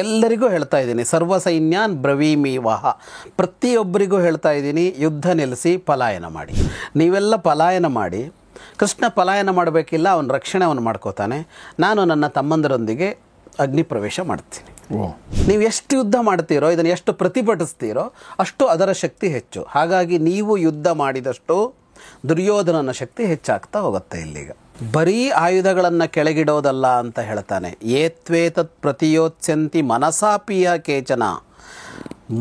ಎಲ್ಲರಿಗೂ ಹೇಳ್ತಾ ಇದ್ದೀನಿ, ಸರ್ವ ಸೈನ್ಯಾನ್ ಬ್ರವೀಮಿ ವಹ, ಪ್ರತಿಯೊಬ್ಬರಿಗೂ ಹೇಳ್ತಾ ಇದ್ದೀನಿ, ಯುದ್ಧ ನಿಲ್ಲಿಸಿ ಪಲಾಯನ ಮಾಡಿ. ನೀವೆಲ್ಲ ಪಲಾಯನ ಮಾಡಿ. ಕೃಷ್ಣ ಪಲಾಯನ ಮಾಡಬೇಕಿಲ್ಲ, ಅವನ ರಕ್ಷಣೆ ಅವನು ಮಾಡ್ಕೋತಾನೆ. ನಾನು ನನ್ನ ತಮ್ಮಂದರೊಂದಿಗೆ ಅಗ್ನಿ ಪ್ರವೇಶ ಮಾಡ್ತೀನಿ. ನೀವು ಎಷ್ಟು ಯುದ್ಧ ಮಾಡ್ತೀರೋ, ಇದನ್ನು ಎಷ್ಟು ಪ್ರತಿಭಟಿಸ್ತೀರೋ ಅಷ್ಟು ಅದರ ಶಕ್ತಿ ಹೆಚ್ಚು. ಹಾಗಾಗಿ ನೀವು ಯುದ್ಧ ಮಾಡಿದಷ್ಟು ದುರ್ಯೋಧನನ ಶಕ್ತಿ ಹೆಚ್ಚಾಗ್ತಾ ಹೋಗುತ್ತೆ. ಇಲ್ಲಿಗ ಬರೀ ಆಯುಧಗಳನ್ನು ಕೆಳಗಿಡೋದಲ್ಲ ಅಂತ ಹೇಳ್ತಾನೆ. ಏತ್ವೇತತ್ ಪ್ರತಿಯೋತ್ಸ್ಯಂತಿ ಮನಸಾಪಿಯ ಕೇಚನ,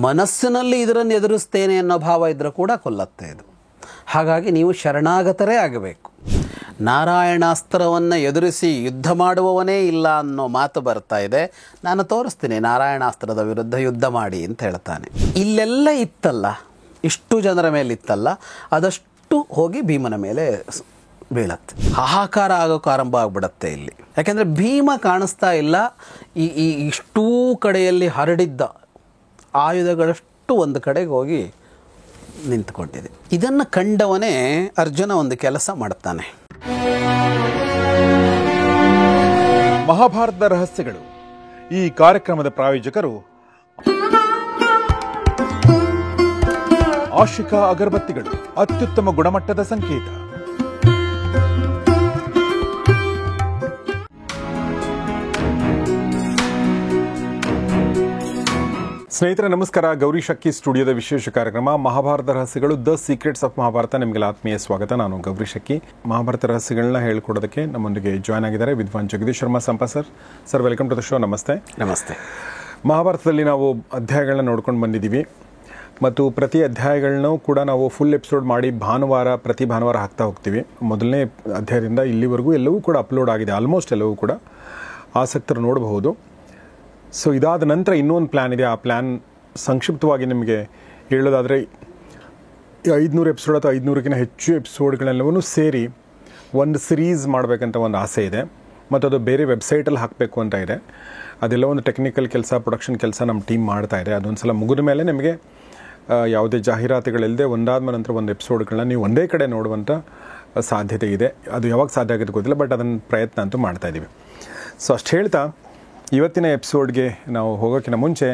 ಮನಸ್ಸಿನಲ್ಲಿ ಇದನ್ನು ಎದುರಿಸ್ತೇನೆ ಅನ್ನೋ ಭಾವ ಇದ್ರೂ ಕೂಡ ಕೊಲ್ಲತ್ತೆ ಇದು. ಹಾಗಾಗಿ ನೀವು ಶರಣಾಗತರೇ ಆಗಬೇಕು. ನಾರಾಯಣಾಸ್ತ್ರವನ್ನು ಎದುರಿಸಿ ಯುದ್ಧ ಮಾಡುವವನೇ ಇಲ್ಲ ಅನ್ನೋ ಮಾತು ಬರ್ತಾ ಇದೆ. ನಾನು ತೋರಿಸ್ತೀನಿ ನಾರಾಯಣಾಸ್ತ್ರದ ವಿರುದ್ಧ ಯುದ್ಧ ಮಾಡಿ ಅಂತ ಹೇಳ್ತಾನೆ. ಇಲ್ಲೆಲ್ಲ ಇತ್ತಲ್ಲ, ಇಷ್ಟು ಜನರ ಮೇಲೆ ಇತ್ತಲ್ಲ, ಅದಷ್ಟು ಹೋಗಿ ಭೀಮನ ಮೇಲೆ ಬೀಳತ್ತೆ. ಹಾಹಾಕಾರ ಆಗೋಕ್ಕೆ ಆರಂಭ ಆಗಿಬಿಡತ್ತೆ ಇಲ್ಲಿ. ಯಾಕೆಂದರೆ ಭೀಮ ಕಾಣಿಸ್ತಾ ಇಲ್ಲ. ಈ ಇಷ್ಟೂ ಕಡೆಯಲ್ಲಿ ಹರಡಿದ್ದ ಆಯುಧಗಳಷ್ಟು ಒಂದು ಕಡೆಗೆ ಹೋಗಿ ನಿಂತ್ಕೊಂಡಿದೆ. ಇದನ್ನು ಕಂಡವನೇ ಅರ್ಜುನ ಒಂದು ಕೆಲಸ ಮಾಡ್ತಾನೆ. ಮಹಾಭಾರತದ ರಹಸ್ಯಗಳು ಈ ಕಾರ್ಯಕ್ರಮದ ಪ್ರಾಯೋಜಕರು ಆಶಿಕಾ ಅಗರಬತ್ತಿಗಳು, ಅತ್ಯುತ್ತಮ ಗುಣಮಟ್ಟದ ಸಂಕೇತ. ಸ್ನೇಹಿತರೆ ನಮಸ್ಕಾರ. ಗೌರಿ ಶಕ್ಕಿ ಸ್ಟುಡಿಯೋದ ವಿಶೇಷ ಕಾರ್ಯಕ್ರಮ ಮಹಾಭಾರತ ರಹಸ್ಯಗಳು, ದ ಸೀಕ್ರೆಟ್ಸ್ ಆಫ್ ಮಹಾಭಾರತ. ನಿಮಗೆಲ್ಲ ಆತ್ಮೀಯ ಸ್ವಾಗತ. ನಾನು ಗೌರಿ ಶಕ್ಕಿ. ಮಹಾಭಾರತ ರಹಸ್ಯಗಳನ್ನ ಹೇಳ್ಕೊಡೋದಕ್ಕೆ ನಮ್ಮೊಂದಿಗೆ ಜಾಯ್ನ್ ಆಗಿದ್ದಾರೆ Vidwan Jagadish Sharma Sampa sir. Sir, welcome to the show. ನಮಸ್ತೆ. ನಮಸ್ತೆ. ಮಹಾಭಾರತದಲ್ಲಿ ನಾವು ಅಧ್ಯಾಯಗಳನ್ನ ನೋಡ್ಕೊಂಡು ಬಂದಿದ್ದೀವಿ ಮತ್ತು ಪ್ರತಿ ಅಧ್ಯಾಯಗಳನ್ನೂ ಕೂಡ ನಾವು ಫುಲ್ ಎಪಿಸೋಡ್ ಮಾಡಿ ಪ್ರತಿ ಭಾನುವಾರ ಹಾಕ್ತಾ ಹೋಗ್ತೀವಿ. ಮೊದಲನೇ ಅಧ್ಯಾಯದಿಂದ ಇಲ್ಲಿವರೆಗೂ ಎಲ್ಲವೂ ಕೂಡ ಅಪ್ಲೋಡ್ ಆಗಿದೆ, ಆಲ್ಮೋಸ್ಟ್ ಎಲ್ಲವೂ ಕೂಡ. ಆಸಕ್ತರು ನೋಡಬಹುದು. ಸೊ ಇದಾದ ನಂತರ ಇನ್ನೊಂದು ಪ್ಲ್ಯಾನ್ ಇದೆ. ಆ ಪ್ಲ್ಯಾನ್ ಸಂಕ್ಷಿಪ್ತವಾಗಿ ನಿಮಗೆ ಹೇಳೋದಾದರೆ 500 ಎಪಿಸೋಡ್ ಅಥವಾ 500ಕ್ಕಿಂತ ಹೆಚ್ಚು ಎಪಿಸೋಡ್ಗಳೆಲ್ಲವೂ ಸೇರಿ ಒಂದು ಸಿರೀಸ್ ಮಾಡಬೇಕಂತ ಒಂದು ಆಸೆ ಇದೆ ಮತ್ತು ಅದು ಬೇರೆ ವೆಬ್ಸೈಟಲ್ಲಿ ಹಾಕಬೇಕು ಅಂತ ಇದೆ. ಅದೆಲ್ಲ ಒಂದು ಟೆಕ್ನಿಕಲ್ ಕೆಲಸ, ಪ್ರೊಡಕ್ಷನ್ ಕೆಲಸ ನಮ್ಮ ಟೀಮ್ ಮಾಡ್ತಾ ಇದೆ. ಅದೊಂದು ಸಲ ಮುಗಿದ ಮೇಲೆ ನಿಮಗೆ ಯಾವುದೇ ಜಾಹೀರಾತುಗಳಿಲ್ಲದೆ ಒಂದಾದ ನಂತರ ಒಂದು ಎಪಿಸೋಡ್ಗಳನ್ನ ನೀವು ಒಂದೇ ಕಡೆ ನೋಡುವಂಥ ಸಾಧ್ಯತೆ ಇದೆ. ಅದು ಯಾವಾಗ ಸಾಧ್ಯ ಆಗುತ್ತೆ ಗೊತ್ತಿಲ್ಲ, ಬಟ್ ಅದನ್ನು ಪ್ರಯತ್ನ ಅಂತೂ ಮಾಡ್ತಾಯಿದ್ದೀವಿ. ಸೊ ಅಷ್ಟು ಹೇಳ್ತಾ ಇವತ್ತಿನ ಎಪಿಸೋಡ್ಗೆ ನಾವು ಹೋಗೋಕ್ಕಿಂತ ಮುಂಚೆ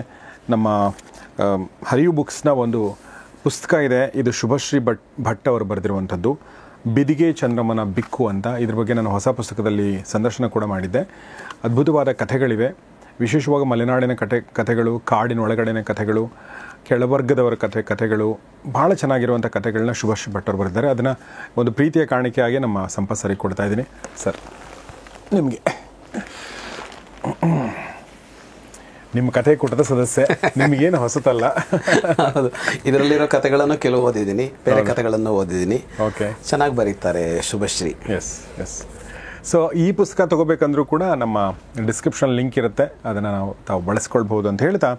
ನಮ್ಮ ಹರಿಯು ಬುಕ್ಸ್ನ ಒಂದು ಪುಸ್ತಕ ಇದೆ. ಇದು ಶುಭಶ್ರೀ ಭಟ್ ಅವರು ಬರೆದಿರುವಂಥದ್ದು, ಬಿದಿಗೆ ಚಂದ್ರಮನ ಬಿಕ್ಕು ಅಂತ. ಇದ್ರ ಬಗ್ಗೆ ನಾನು ಹೊಸ ಪುಸ್ತಕದಲ್ಲಿ ಸಂದರ್ಶನ ಕೂಡ ಮಾಡಿದ್ದೆ. ಅದ್ಭುತವಾದ ಕಥೆಗಳಿವೆ, ವಿಶೇಷವಾಗಿ ಮಲೆನಾಡಿನ ಕಥೆಗಳು, ಕಾಡಿನ ಒಳಗಡೆನ ಕಥೆಗಳು, ಕೆಳವರ್ಗದವರ ಕಥೆಗಳು, ಭಾಳ ಚೆನ್ನಾಗಿರುವಂಥ ಕಥೆಗಳನ್ನ ಶುಭಶ್ರೀ ಭಟ್ ಅವರು ಬರೆದಿದ್ದಾರೆ. ಅದನ್ನು ಒಂದು ಪ್ರೀತಿಯ ಕಾಣಿಕೆಯಾಗಿ ನಮ್ಮ ಸಂಪತ್ಸರಿಗೆ ಕೊಡ್ತಾ ಇದ್ದೀನಿ. ಸರ್, ನಿಮಗೆ ನಿಮ್ಮ ಕಥೆ ಕೊಟ್ಟದ ಸದಸ್ಯೆ, ನಿಮಗೇನು ಹೊಸತಲ್ಲ. ಹೌದು, ಇದರಲ್ಲಿರೋ ಕಥೆಗಳನ್ನು ಕೆಲವು ಓದಿದ್ದೀನಿ, ಬೇರೆ ಕಥೆಗಳನ್ನು ಓದಿದ್ದೀನಿ. ಓಕೆ, ಚೆನ್ನಾಗಿ ಬರೀತಾರೆ ಶುಭಶ್ರೀ. ಎಸ್. ಸೊ ಈ ಪುಸ್ತಕ ತೊಗೋಬೇಕಂದ್ರೂ ಕೂಡ ನಮ್ಮ ಡಿಸ್ಕ್ರಿಪ್ಷನ್ ಲಿಂಕ್ ಇರುತ್ತೆ, ಅದನ್ನು ತಾವು ಬಳಸ್ಕೊಳ್ಬೋದು ಅಂತ ಹೇಳ್ತಾ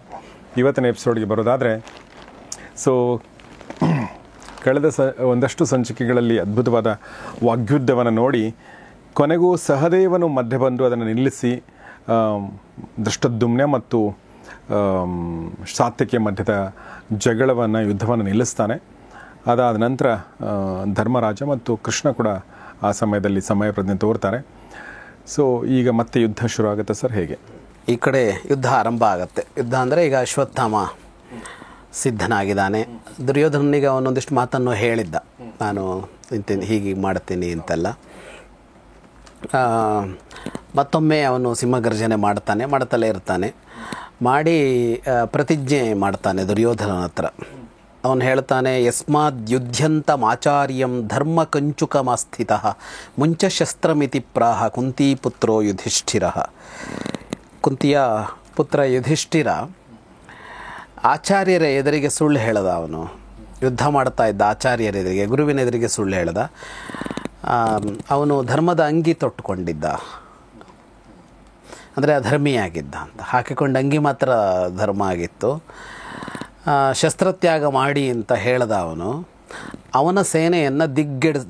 ಇವತ್ತಿನ ಎಪಿಸೋಡ್ಗೆ ಬರೋದಾದರೆ, ಸೊ ಕಳೆದ ಒಂದಷ್ಟು ಸಂಚಿಕೆಗಳಲ್ಲಿ ಅದ್ಭುತವಾದ ವಾಗ್ಯುದ್ಧವನ್ನು ನೋಡಿ ಕೊನೆಗೂ ಸಹದೇವನು ಮಧ್ಯೆ ಬಂದು ಅದನ್ನು ನಿಲ್ಲಿಸಿ ದೃಷ್ಟದ್ಯುಮ್ನ ಮತ್ತು ಸಾತ್ಯಕಿಯ ಮಧ್ಯದ ಯುದ್ಧವನ್ನು ನಿಲ್ಲಿಸ್ತಾನೆ. ಅದಾದ ನಂತರ ಧರ್ಮರಾಜ ಮತ್ತು ಕೃಷ್ಣ ಕೂಡ ಆ ಸಮಯದಲ್ಲಿ ಸಮಯ ಪ್ರಜ್ಞೆ ತೋರ್ತಾರೆ. ಸೊ ಈಗ ಮತ್ತೆ ಯುದ್ಧ ಶುರು ಆಗುತ್ತೆ ಸರ್. ಹೇಗೆ ಈ ಕಡೆ ಯುದ್ಧ ಆರಂಭ ಆಗುತ್ತೆ. ಯುದ್ಧ ಅಂದರೆ ಈಗ ಅಶ್ವತ್ಥಾಮ ಸಿದ್ಧನಾಗಿದ್ದಾನೆ. ದುರ್ಯೋಧನಿಗೆ ಅವನೊಂದಿಷ್ಟು ಮಾತನ್ನು ಹೇಳಿದ್ದ, ನಾನು ಹೀಗೆ ಮಾಡ್ತೀನಿ ಅಂತೆಲ್ಲ. ಮತ್ತೊಮ್ಮೆ ಅವನು ಸಿಂಹಗರ್ಜನೆ ಮಾಡ್ತಲೇ ಇರ್ತಾನೆ. ಮಾಡಿ ಪ್ರತಿಜ್ಞೆ ಮಾಡ್ತಾನೆ ದುರ್ಯೋಧನನ ಹತ್ರ. ಅವನು ಹೇಳ್ತಾನೆ, ಯಸ್ಮಾದ್ ಯುದ್ಧಂತಮಾಚಾರ್ಯಂ ಧರ್ಮ ಕಂಚುಕಮಾಸ್ಥಿತಃ ಮುಂಚ ಶಸ್ತ್ರಮಿತಿ ಪ್ರಾಹ ಕುಂತೀಪುತ್ರೋ ಯುಧಿಷ್ಠಿರ. ಕುಂತಿಯ ಪುತ್ರ ಯುಧಿಷ್ಠಿರ ಆಚಾರ್ಯರ ಎದುರಿಗೆ ಸುಳ್ಳು ಹೇಳ್ದ. ಅವನು ಯುದ್ಧ ಮಾಡ್ತಾ ಇದ್ದ ಆಚಾರ್ಯರ ಎದುರಿಗೆ, ಗುರುವಿನ ಎದುರಿಗೆ ಸುಳ್ಳು ಹೇಳ್ದ. ಅವನು ಧರ್ಮದ ಅಂಗಿ ತೊಟ್ಟುಕೊಂಡಿದ್ದ, ಅಂದರೆ ಅಧರ್ಮಿಯಾಗಿದ್ದ ಅಂತ. ಹಾಕಿಕೊಂಡ ಅಂಗಿ ಮಾತ್ರ ಧರ್ಮ ಆಗಿತ್ತು. ಶಸ್ತ್ರತ್ಯಾಗ ಮಾಡಿ ಅಂತ ಹೇಳ್ದ ಅವನು. ಅವನ ಸೇನೆಯನ್ನು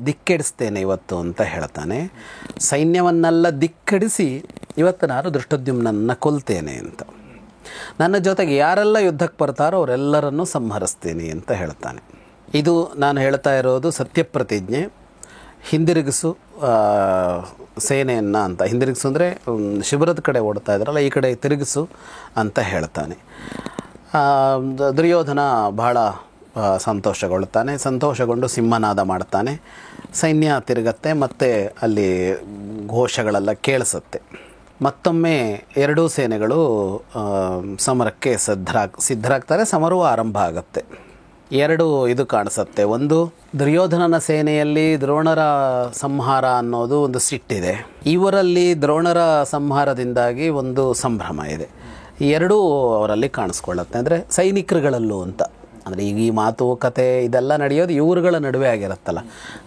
ದಿಕ್ಕೆಡಿಸ್ತೇನೆ ಇವತ್ತು ಅಂತ ಹೇಳ್ತಾನೆ. ಸೈನ್ಯವನ್ನೆಲ್ಲ ದಿಕ್ಕೆಡಿಸಿ ಇವತ್ತು ನಾನು ದೃಷ್ಟದ್ಯುಮ್ನನ್ನು ಕೊಲ್ತೇನೆ ಅಂತ. ನನ್ನ ಜೊತೆಗೆ ಯಾರೆಲ್ಲ ಯುದ್ಧಕ್ಕೆ ಬರ್ತಾರೋ ಅವರೆಲ್ಲರನ್ನೂ ಸಂಹರಿಸ್ತೀನಿ ಅಂತ ಹೇಳ್ತಾನೆ. ಇದು ನಾನು ಹೇಳ್ತಾ ಇರೋದು ಸತ್ಯಪ್ರತಿಜ್ಞೆ. ಹಿಂದಿರುಗಿಸು ಸೇನೆಯನ್ನು ಅಂತ. ಹಿಂದಿರುಗಿಸು ಅಂದರೆ ಶಿಬಿರದ ಕಡೆ ಓಡ್ತಾ ಇದ್ರಲ್ಲ, ಈ ಕಡೆ ತಿರುಗಿಸು ಅಂತ ಹೇಳ್ತಾನೆ. ದುರ್ಯೋಧನ ಬಹಳ ಸಂತೋಷಗೊಂಡು ಸಿಂಹನಾದ ಮಾಡ್ತಾನೆ. ಸೈನ್ಯ ತಿರುಗತ್ತೆ, ಮತ್ತು ಅಲ್ಲಿ ಘೋಷಗಳೆಲ್ಲ ಕೇಳಿಸುತ್ತೆ. ಮತ್ತೊಮ್ಮೆ ಎರಡೂ ಸೇನೆಗಳು ಸಮರಕ್ಕೆ ಸಿದ್ಧರಾಗ್ತಾರೆ. ಸಮರವೂ ಆರಂಭ ಆಗುತ್ತೆ. ಎರಡು ಇದು ಕಾಣಿಸುತ್ತೆ. ಒಂದು, ದುರ್ಯೋಧನನ ಸೇನೆಯಲ್ಲಿ ದ್ರೋಣರ ಸಂಹಾರ ಅನ್ನೋದು ಒಂದು ಸಿಟ್ಟಿದೆ. ಇವರಲ್ಲಿ ದ್ರೋಣರ ಸಂಹಾರದಿಂದಾಗಿ ಒಂದು ಸಂಭ್ರಮ ಇದೆ. ಎರಡೂ ಅವರಲ್ಲಿ ಕಾಣಿಸ್ಕೊಳ್ಳುತ್ತೆ. ಅಂದರೆ ಸೈನಿಕರುಗಳಲ್ಲೂ ಅಂತ. ಅಂದರೆ ಈಗ ಈ ಮಾತುಕತೆ ಇದೆಲ್ಲ ನಡೆಯೋದು ಇವರುಗಳ ನಡುವೆ ಆಗಿರುತ್ತಲ್ಲ,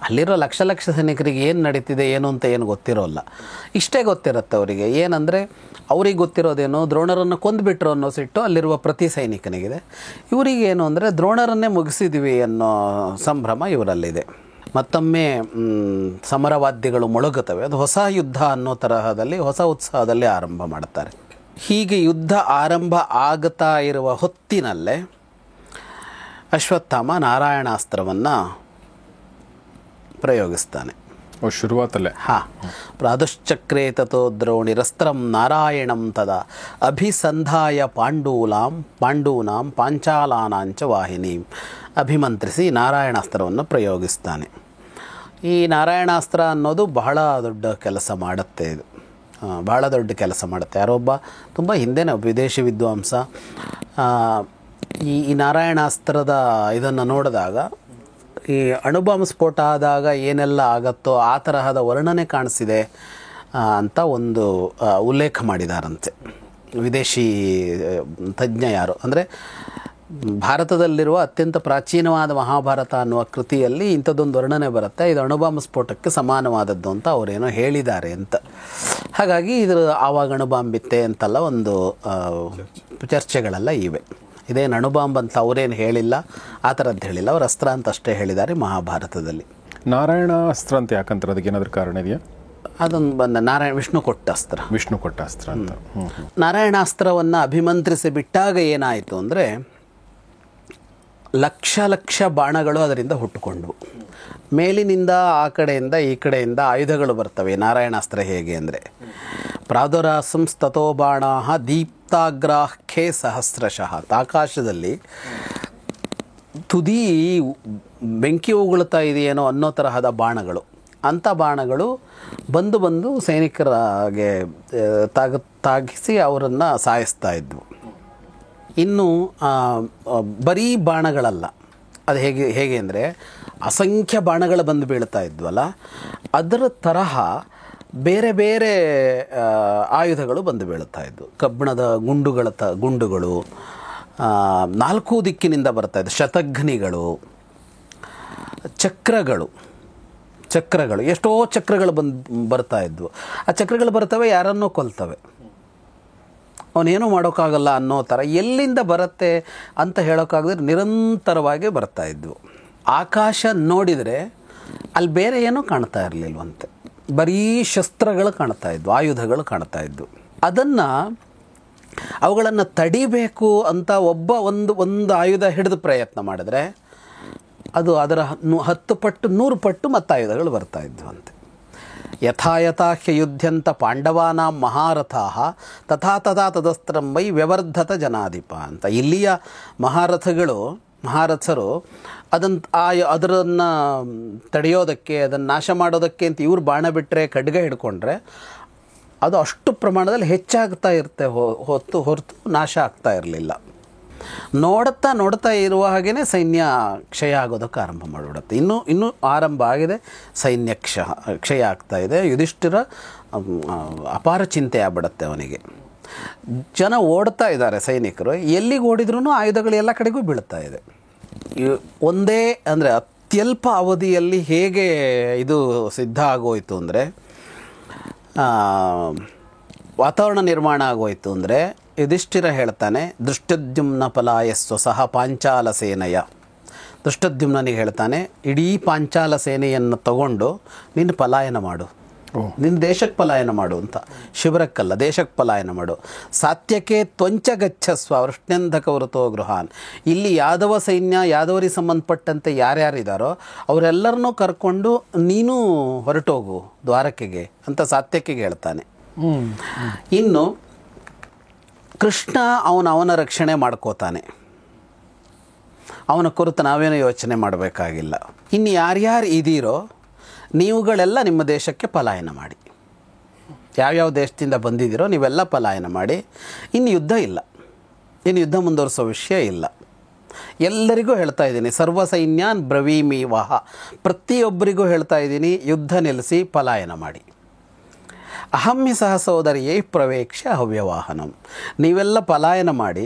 ಅಲ್ಲಿರೋ ಲಕ್ಷ ಸೈನಿಕರಿಗೆ ಏನು ನಡೀತಿದೆ ಏನು ಅಂತ ಏನು ಗೊತ್ತಿರೋಲ್ಲ. ಇಷ್ಟೇ ಗೊತ್ತಿರುತ್ತೆ ಅವರಿಗೆ. ಏನಂದರೆ ಅವ್ರಿಗೆ ಗೊತ್ತಿರೋದೇನು, ದ್ರೋಣರನ್ನು ಕೊಂದುಬಿಟ್ರು ಅನ್ನೋ ಸಿಟ್ಟು ಅಲ್ಲಿರುವ ಪ್ರತಿ ಸೈನಿಕನಿಗಿದೆ. ಇವರಿಗೇನು ಅಂದರೆ ದ್ರೋಣರನ್ನೇ ಮುಗಿಸಿದ್ವಿ ಅನ್ನೋ ಸಂಭ್ರಮ ಇವರಲ್ಲಿದೆ. ಮತ್ತೊಮ್ಮೆ ಸಮರವಾದ್ಯಗಳು ಮೊಳಗುತ್ತವೆ. ಅದು ಹೊಸ ಯುದ್ಧ ಅನ್ನೋ ತರಹದಲ್ಲಿ ಹೊಸ ಉತ್ಸಾಹದಲ್ಲಿ ಆರಂಭ ಮಾಡ್ತಾರೆ. ಹೀಗೆ ಯುದ್ಧ ಆರಂಭ ಆಗ್ತಾ ಇರುವ ಹೊತ್ತಿನಲ್ಲೇ ಅಶ್ವತ್ಥಾಮ ನಾರಾಯಣಾಸ್ತ್ರವನ್ನು ಪ್ರಯೋಗಿಸ್ತಾನೆ. ಶುರುವಾತಲ್ಲೇ ಪ್ರಾದುಶ್ಚಕ್ರೇ ತಥೋ ದ್ರೋಣಿರಸ್ತ್ರಂ ನಾರಾಯಣಂ ತದಾ ಅಭಿಸಂಧಾಯ ಪಾಂಡೂನಾಂ ಪಾಂಚಾಲಾನಾಂಚ ವಾಹಿನೀಂ ಅಭಿಮಂತ್ರಿಸಿ ನಾರಾಯಣಾಸ್ತ್ರವನ್ನು ಪ್ರಯೋಗಿಸ್ತಾನೆ. ಈ ನಾರಾಯಣಾಸ್ತ್ರ ಅನ್ನೋದು ಬಹಳ ದೊಡ್ಡ ಕೆಲಸ ಮಾಡುತ್ತೆ. ಇದು ಬಹಳ ದೊಡ್ಡ ಕೆಲಸ ಮಾಡುತ್ತೆ. ಯಾರೊಬ್ಬ ತುಂಬ ಹಿಂದೆನೇ ವಿದೇಶಿ ವಿದ್ವಾಂಸ ಈ ನಾರಾಯಣಾಸ್ತ್ರದ ಇದನ್ನು ನೋಡಿದಾಗ ಈ ಅಣುಬಾಂಬ್ ಸ್ಫೋಟ ಆದಾಗ ಏನೆಲ್ಲ ಆಗತ್ತೋ ಆ ತರಹದ ವರ್ಣನೆ ಕಾಣಿಸಿದೆ ಅಂತ ಒಂದು ಉಲ್ಲೇಖ ಮಾಡಿದಾರಂತೆ ವಿದೇಶಿ ತಜ್ಞ ಯಾರು. ಅಂದರೆ ಭಾರತದಲ್ಲಿರುವ ಅತ್ಯಂತ ಪ್ರಾಚೀನವಾದ ಮಹಾಭಾರತ ಅನ್ನುವ ಕೃತಿಯಲ್ಲಿ ಇಂಥದ್ದೊಂದು ವರ್ಣನೆ ಬರುತ್ತೆ, ಇದು ಅಣುಬಾಂಬ್ ಸ್ಫೋಟಕ್ಕೆ ಸಮಾನವಾದದ್ದು ಅಂತ ಅವರೇನೋ ಹೇಳಿದ್ದಾರೆ ಅಂತ. ಹಾಗಾಗಿ ಇದು ಆವಾಗ ಅಣುಬಾಂಬಿತ್ತೆ ಅಂತೆಲ್ಲ ಒಂದು ಚರ್ಚೆಗಳೆಲ್ಲ ಇವೆ. ಇದೇನು ಅಣುಬಾಂಬ್ ಅಂತ ಅವರೇನು ಹೇಳಿಲ್ಲ, ಆ ಥರದ್ದು ಹೇಳಿಲ್ಲ, ಅವ್ರು ಅಸ್ತ್ರ ಅಂತ ಅಷ್ಟೇ ಹೇಳಿದ್ದಾರೆ ಮಹಾಭಾರತದಲ್ಲಿ. ನಾರಾಯಣಾಸ್ತ್ರ ಅಂತ ಯಾಕಂತಾರೆ, ಅದಕ್ಕೆ ಏನಾದರೂ ಕಾರಣ ಇದೆಯಾ? ಅದೊಂದು ವಿಷ್ಣು ಕೊಟ್ಟ ಅಸ್ತ್ರ ಅಂತ. ನಾರಾಯಣಾಸ್ತ್ರವನ್ನು ಅಭಿಮಂತ್ರಿಸಿ ಬಿಟ್ಟಾಗ ಏನಾಯಿತು ಅಂದರೆ ಲಕ್ಷ ಬಾಣಗಳು ಅದರಿಂದ ಹುಟ್ಟುಕೊಂಡವು. ಮೇಲಿನಿಂದ ಆ ಕಡೆಯಿಂದ ಈ ಕಡೆಯಿಂದ ಆಯುಧಗಳು ಬರ್ತವೆ. ನಾರಾಯಣಾಸ್ತ್ರ ಹೇಗೆ ಅಂದರೆ ಪ್ರಾದುರಾಸಂಸ್ತತೋ ಬಾಣಾಃ ದೀಪ್ತಾಗ್ರಾಹ್ಯೇ ಸಹಸ್ರಶಃ. ಆಕಾಶದಲ್ಲಿ ತುದಿ ಬೆಂಕಿ ಉಗುಳ್ತಾ ಇದೆಯೇನೋ ಅನ್ನೋ ತರಹದ ಬಾಣಗಳು, ಅಂಥ ಬಾಣಗಳು ಬಂದು ಸೈನಿಕರಿಗೆ ತಾಗಿಸಿ ಅವರನ್ನು ಸಾಯಿಸ್ತಾ ಇದ್ವು. ಇನ್ನು ಬರೀ ಬಾಣಗಳಲ್ಲ, ಅದು ಹೇಗೆ ಅಂದರೆ ಅಸಂಖ್ಯ ಬಾಣಗಳು ಬಂದು ಬೀಳ್ತಾ ಇದ್ವಲ್ಲ, ಅದರ ತರಹ ಬೇರೆ ಬೇರೆ ಆಯುಧಗಳು ಬಂದು ಬೀಳ್ತಾ ಇದ್ವು. ಕಬ್ಬಿಣದ ಗುಂಡುಗಳು ನಾಲ್ಕು ದಿಕ್ಕಿನಿಂದ ಬರ್ತಾಯಿದ್ವು. ಶತಘ್ನಿಗಳು, ಚಕ್ರಗಳು ಎಷ್ಟೋ ಚಕ್ರಗಳು ಬರ್ತಾ ಇದ್ವು. ಆ ಚಕ್ರಗಳು ಬರ್ತವೆ, ಯಾರನ್ನೋ ಕೊಲ್ತವೆ, ಅವನೇನೂ ಮಾಡೋಕ್ಕಾಗಲ್ಲ ಅನ್ನೋ ಥರ. ಎಲ್ಲಿಂದ ಬರುತ್ತೆ ಅಂತ ಹೇಳೋಕ್ಕಾಗದ್ರೆ ನಿರಂತರವಾಗಿ ಬರ್ತಾ ಇದ್ವು. ಆಕಾಶ ನೋಡಿದರೆ ಅಲ್ಲಿ ಬೇರೆ ಏನೂ ಕಾಣ್ತಾ ಇರಲಿಲ್ವಂತೆ, ಬರೀ ಶಸ್ತ್ರಗಳು ಕಾಣ್ತಾ ಇದ್ವು, ಆಯುಧಗಳು ಕಾಣ್ತಾ ಇದ್ವು. ಅವುಗಳನ್ನು ತಡಿಬೇಕು ಅಂತ ಒಂದು ಆಯುಧ ಹಿಡಿದು ಪ್ರಯತ್ನ ಮಾಡಿದ್ರೆ ಅದು ಅದರ 10 ಪಟ್ಟು 100 ಪಟ್ಟು ಮತ್ತು ಆಯುಧಗಳು ಬರ್ತಾ ಇದ್ವು ಅಂತೆ. ಯಥಾ ಹ್ಯಯುಧ್ಯಂತ ಪಾಂಡವಾನಾಂ ಮಹಾರಥಾಃ ತಥಾ ತದಸ್ತ್ರಂ ವೈ ವ್ಯವರ್ಧತ ಜನಾಧಿಪ ಅಂತ. ಇಲ್ಲಿಯ ಮಹಾರಥರು ಅದನ್ನು ತಡೆಯೋದಕ್ಕೆ, ಅದನ್ನು ನಾಶ ಮಾಡೋದಕ್ಕೆ ಅಂತ ಇವ್ರು ಬಾಣ ಬಿಟ್ಟರೆ, ಖಡ್ಗ ಹಿಡ್ಕೊಂಡ್ರೆ ಅದು ಅಷ್ಟು ಪ್ರಮಾಣದಲ್ಲಿ ಹೆಚ್ಚಾಗ್ತಾ ಇರುತ್ತೆ ಹೊರತು ನಾಶ ಆಗ್ತಾ ಇರಲಿಲ್ಲ. ನೋಡ್ತಾ ಇರುವ ಹಾಗೇ ಸೈನ್ಯ ಕ್ಷಯ ಆಗೋದಕ್ಕೆ ಆರಂಭ ಮಾಡಿಬಿಡುತ್ತೆ. ಇನ್ನೂ ಆರಂಭ ಆಗಿದೆ, ಸೈನ್ಯ ಕ್ಷಯ ಆಗ್ತಾ ಇದೆ. ಯುಧಿಷ್ಠಿರ ಅಪಾರ ಚಿಂತೆ ಆಗ್ಬಿಡುತ್ತೆ ಅವನಿಗೆ. ಜನ ಓಡ್ತಾ ಇದ್ದಾರೆ, ಸೈನಿಕರು ಎಲ್ಲಿಗೆ ಓಡಿದ್ರೂ ಆಯುಧಗಳು ಎಲ್ಲ ಕಡೆಗೂ ಬೀಳ್ತಾ ಇದೆ. ಒಂದೇ ಅಂದರೆ ಅತ್ಯಲ್ಪ ಅವಧಿಯಲ್ಲಿ ಹೇಗೆ ಇದು ಸಿದ್ಧ ಆಗೋಯಿತು ಅಂದರೆ, ವಾತಾವರಣ ನಿರ್ಮಾಣ ಆಗೋಯಿತು ಅಂದರೆ, ಯುಧಿಷ್ಠಿರ ಹೇಳ್ತಾನೆ, ದೃಷ್ಟದ್ಯುಮ್ನ ಪಲಾಯಸ್ವ ಸಹ ಪಾಂಚಾಲ ಸೇನೆಯ. ದೃಷ್ಟದ್ಯುಮ್ನಿಗೆ ಹೇಳ್ತಾನೆ, ಇಡೀ ಪಾಂಚಾಲ ಸೇನೆಯನ್ನು ತಗೊಂಡು ನೀನು ಪಲಾಯನ ಮಾಡು. ನಿನ್ನ ದೇಶಕ್ಕೆ ಪಲಾಯನ ಮಾಡು ಅಂತ. ಶಿಬಿರಕ್ಕಲ್ಲ, ದೇಶಕ್ಕೆ ಪಲಾಯನ ಮಾಡು. ಸಾತ್ಯಕ್ಕೆ ತ್ವಂಚ ಗಚ್ಚಸ್ವ ವೃಷ್ಣ್ಯಂಧಕ ವೃತೋ ಗೃಹಾನ್. ಇಲ್ಲಿ ಯಾದವ ಸೈನ್ಯ, ಯಾದವರಿಗೆ ಸಂಬಂಧಪಟ್ಟಂತೆ ಯಾರ್ಯಾರಿದ್ದಾರೋ ಅವರೆಲ್ಲರನ್ನೂ ಕರ್ಕೊಂಡು ನೀನು ಹೊರಟೋಗು ದ್ವಾರಕೆಗೆ ಅಂತ ಸಾತ್ಯಕಿಗೆ ಹೇಳ್ತಾನೆ. ಇನ್ನು ಕೃಷ್ಣ ಅವನ ರಕ್ಷಣೆ ಮಾಡ್ಕೋತಾನೆ. ಅವನ ಕುರಿತು ನಾವೇನೋ ಯೋಚನೆ ಮಾಡಬೇಕಾಗಿಲ್ಲ. ಇನ್ನು ಯಾರ್ಯಾರು ಇದೀರೋ ನೀವುಗಳೆಲ್ಲ ನಿಮ್ಮ ದೇಶಕ್ಕೆ ಪಲಾಯನ ಮಾಡಿ. ಯಾವ್ಯಾವ ದೇಶದಿಂದ ಬಂದಿದ್ದೀರೋ ನೀವೆಲ್ಲ ಪಲಾಯನ ಮಾಡಿ. ಇನ್ನು ಯುದ್ಧ ಇಲ್ಲ, ಇನ್ನು ಯುದ್ಧ ಮುಂದುವರಿಸೋ ವಿಷಯ ಇಲ್ಲ. ಎಲ್ಲರಿಗೂ ಹೇಳ್ತಾ ಇದ್ದೀನಿ, ಸರ್ವ ಸೈನ್ಯಾನ್ ಬ್ರವೀಮಿ ವಾಹ. ಪ್ರತಿಯೊಬ್ಬರಿಗೂ ಹೇಳ್ತಾ ಇದ್ದೀನಿ, ಯುದ್ಧ ನಿಲ್ಲಿಸಿ ಪಲಾಯನ ಮಾಡಿ. ಅಹಮ್ಯ ಸಹ ಸಹೋದರಿಯೇ ಪ್ರವೇಕ್ಷ ಹವ್ಯವಾಹನಂ. ನೀವೆಲ್ಲ ಪಲಾಯನ ಮಾಡಿ.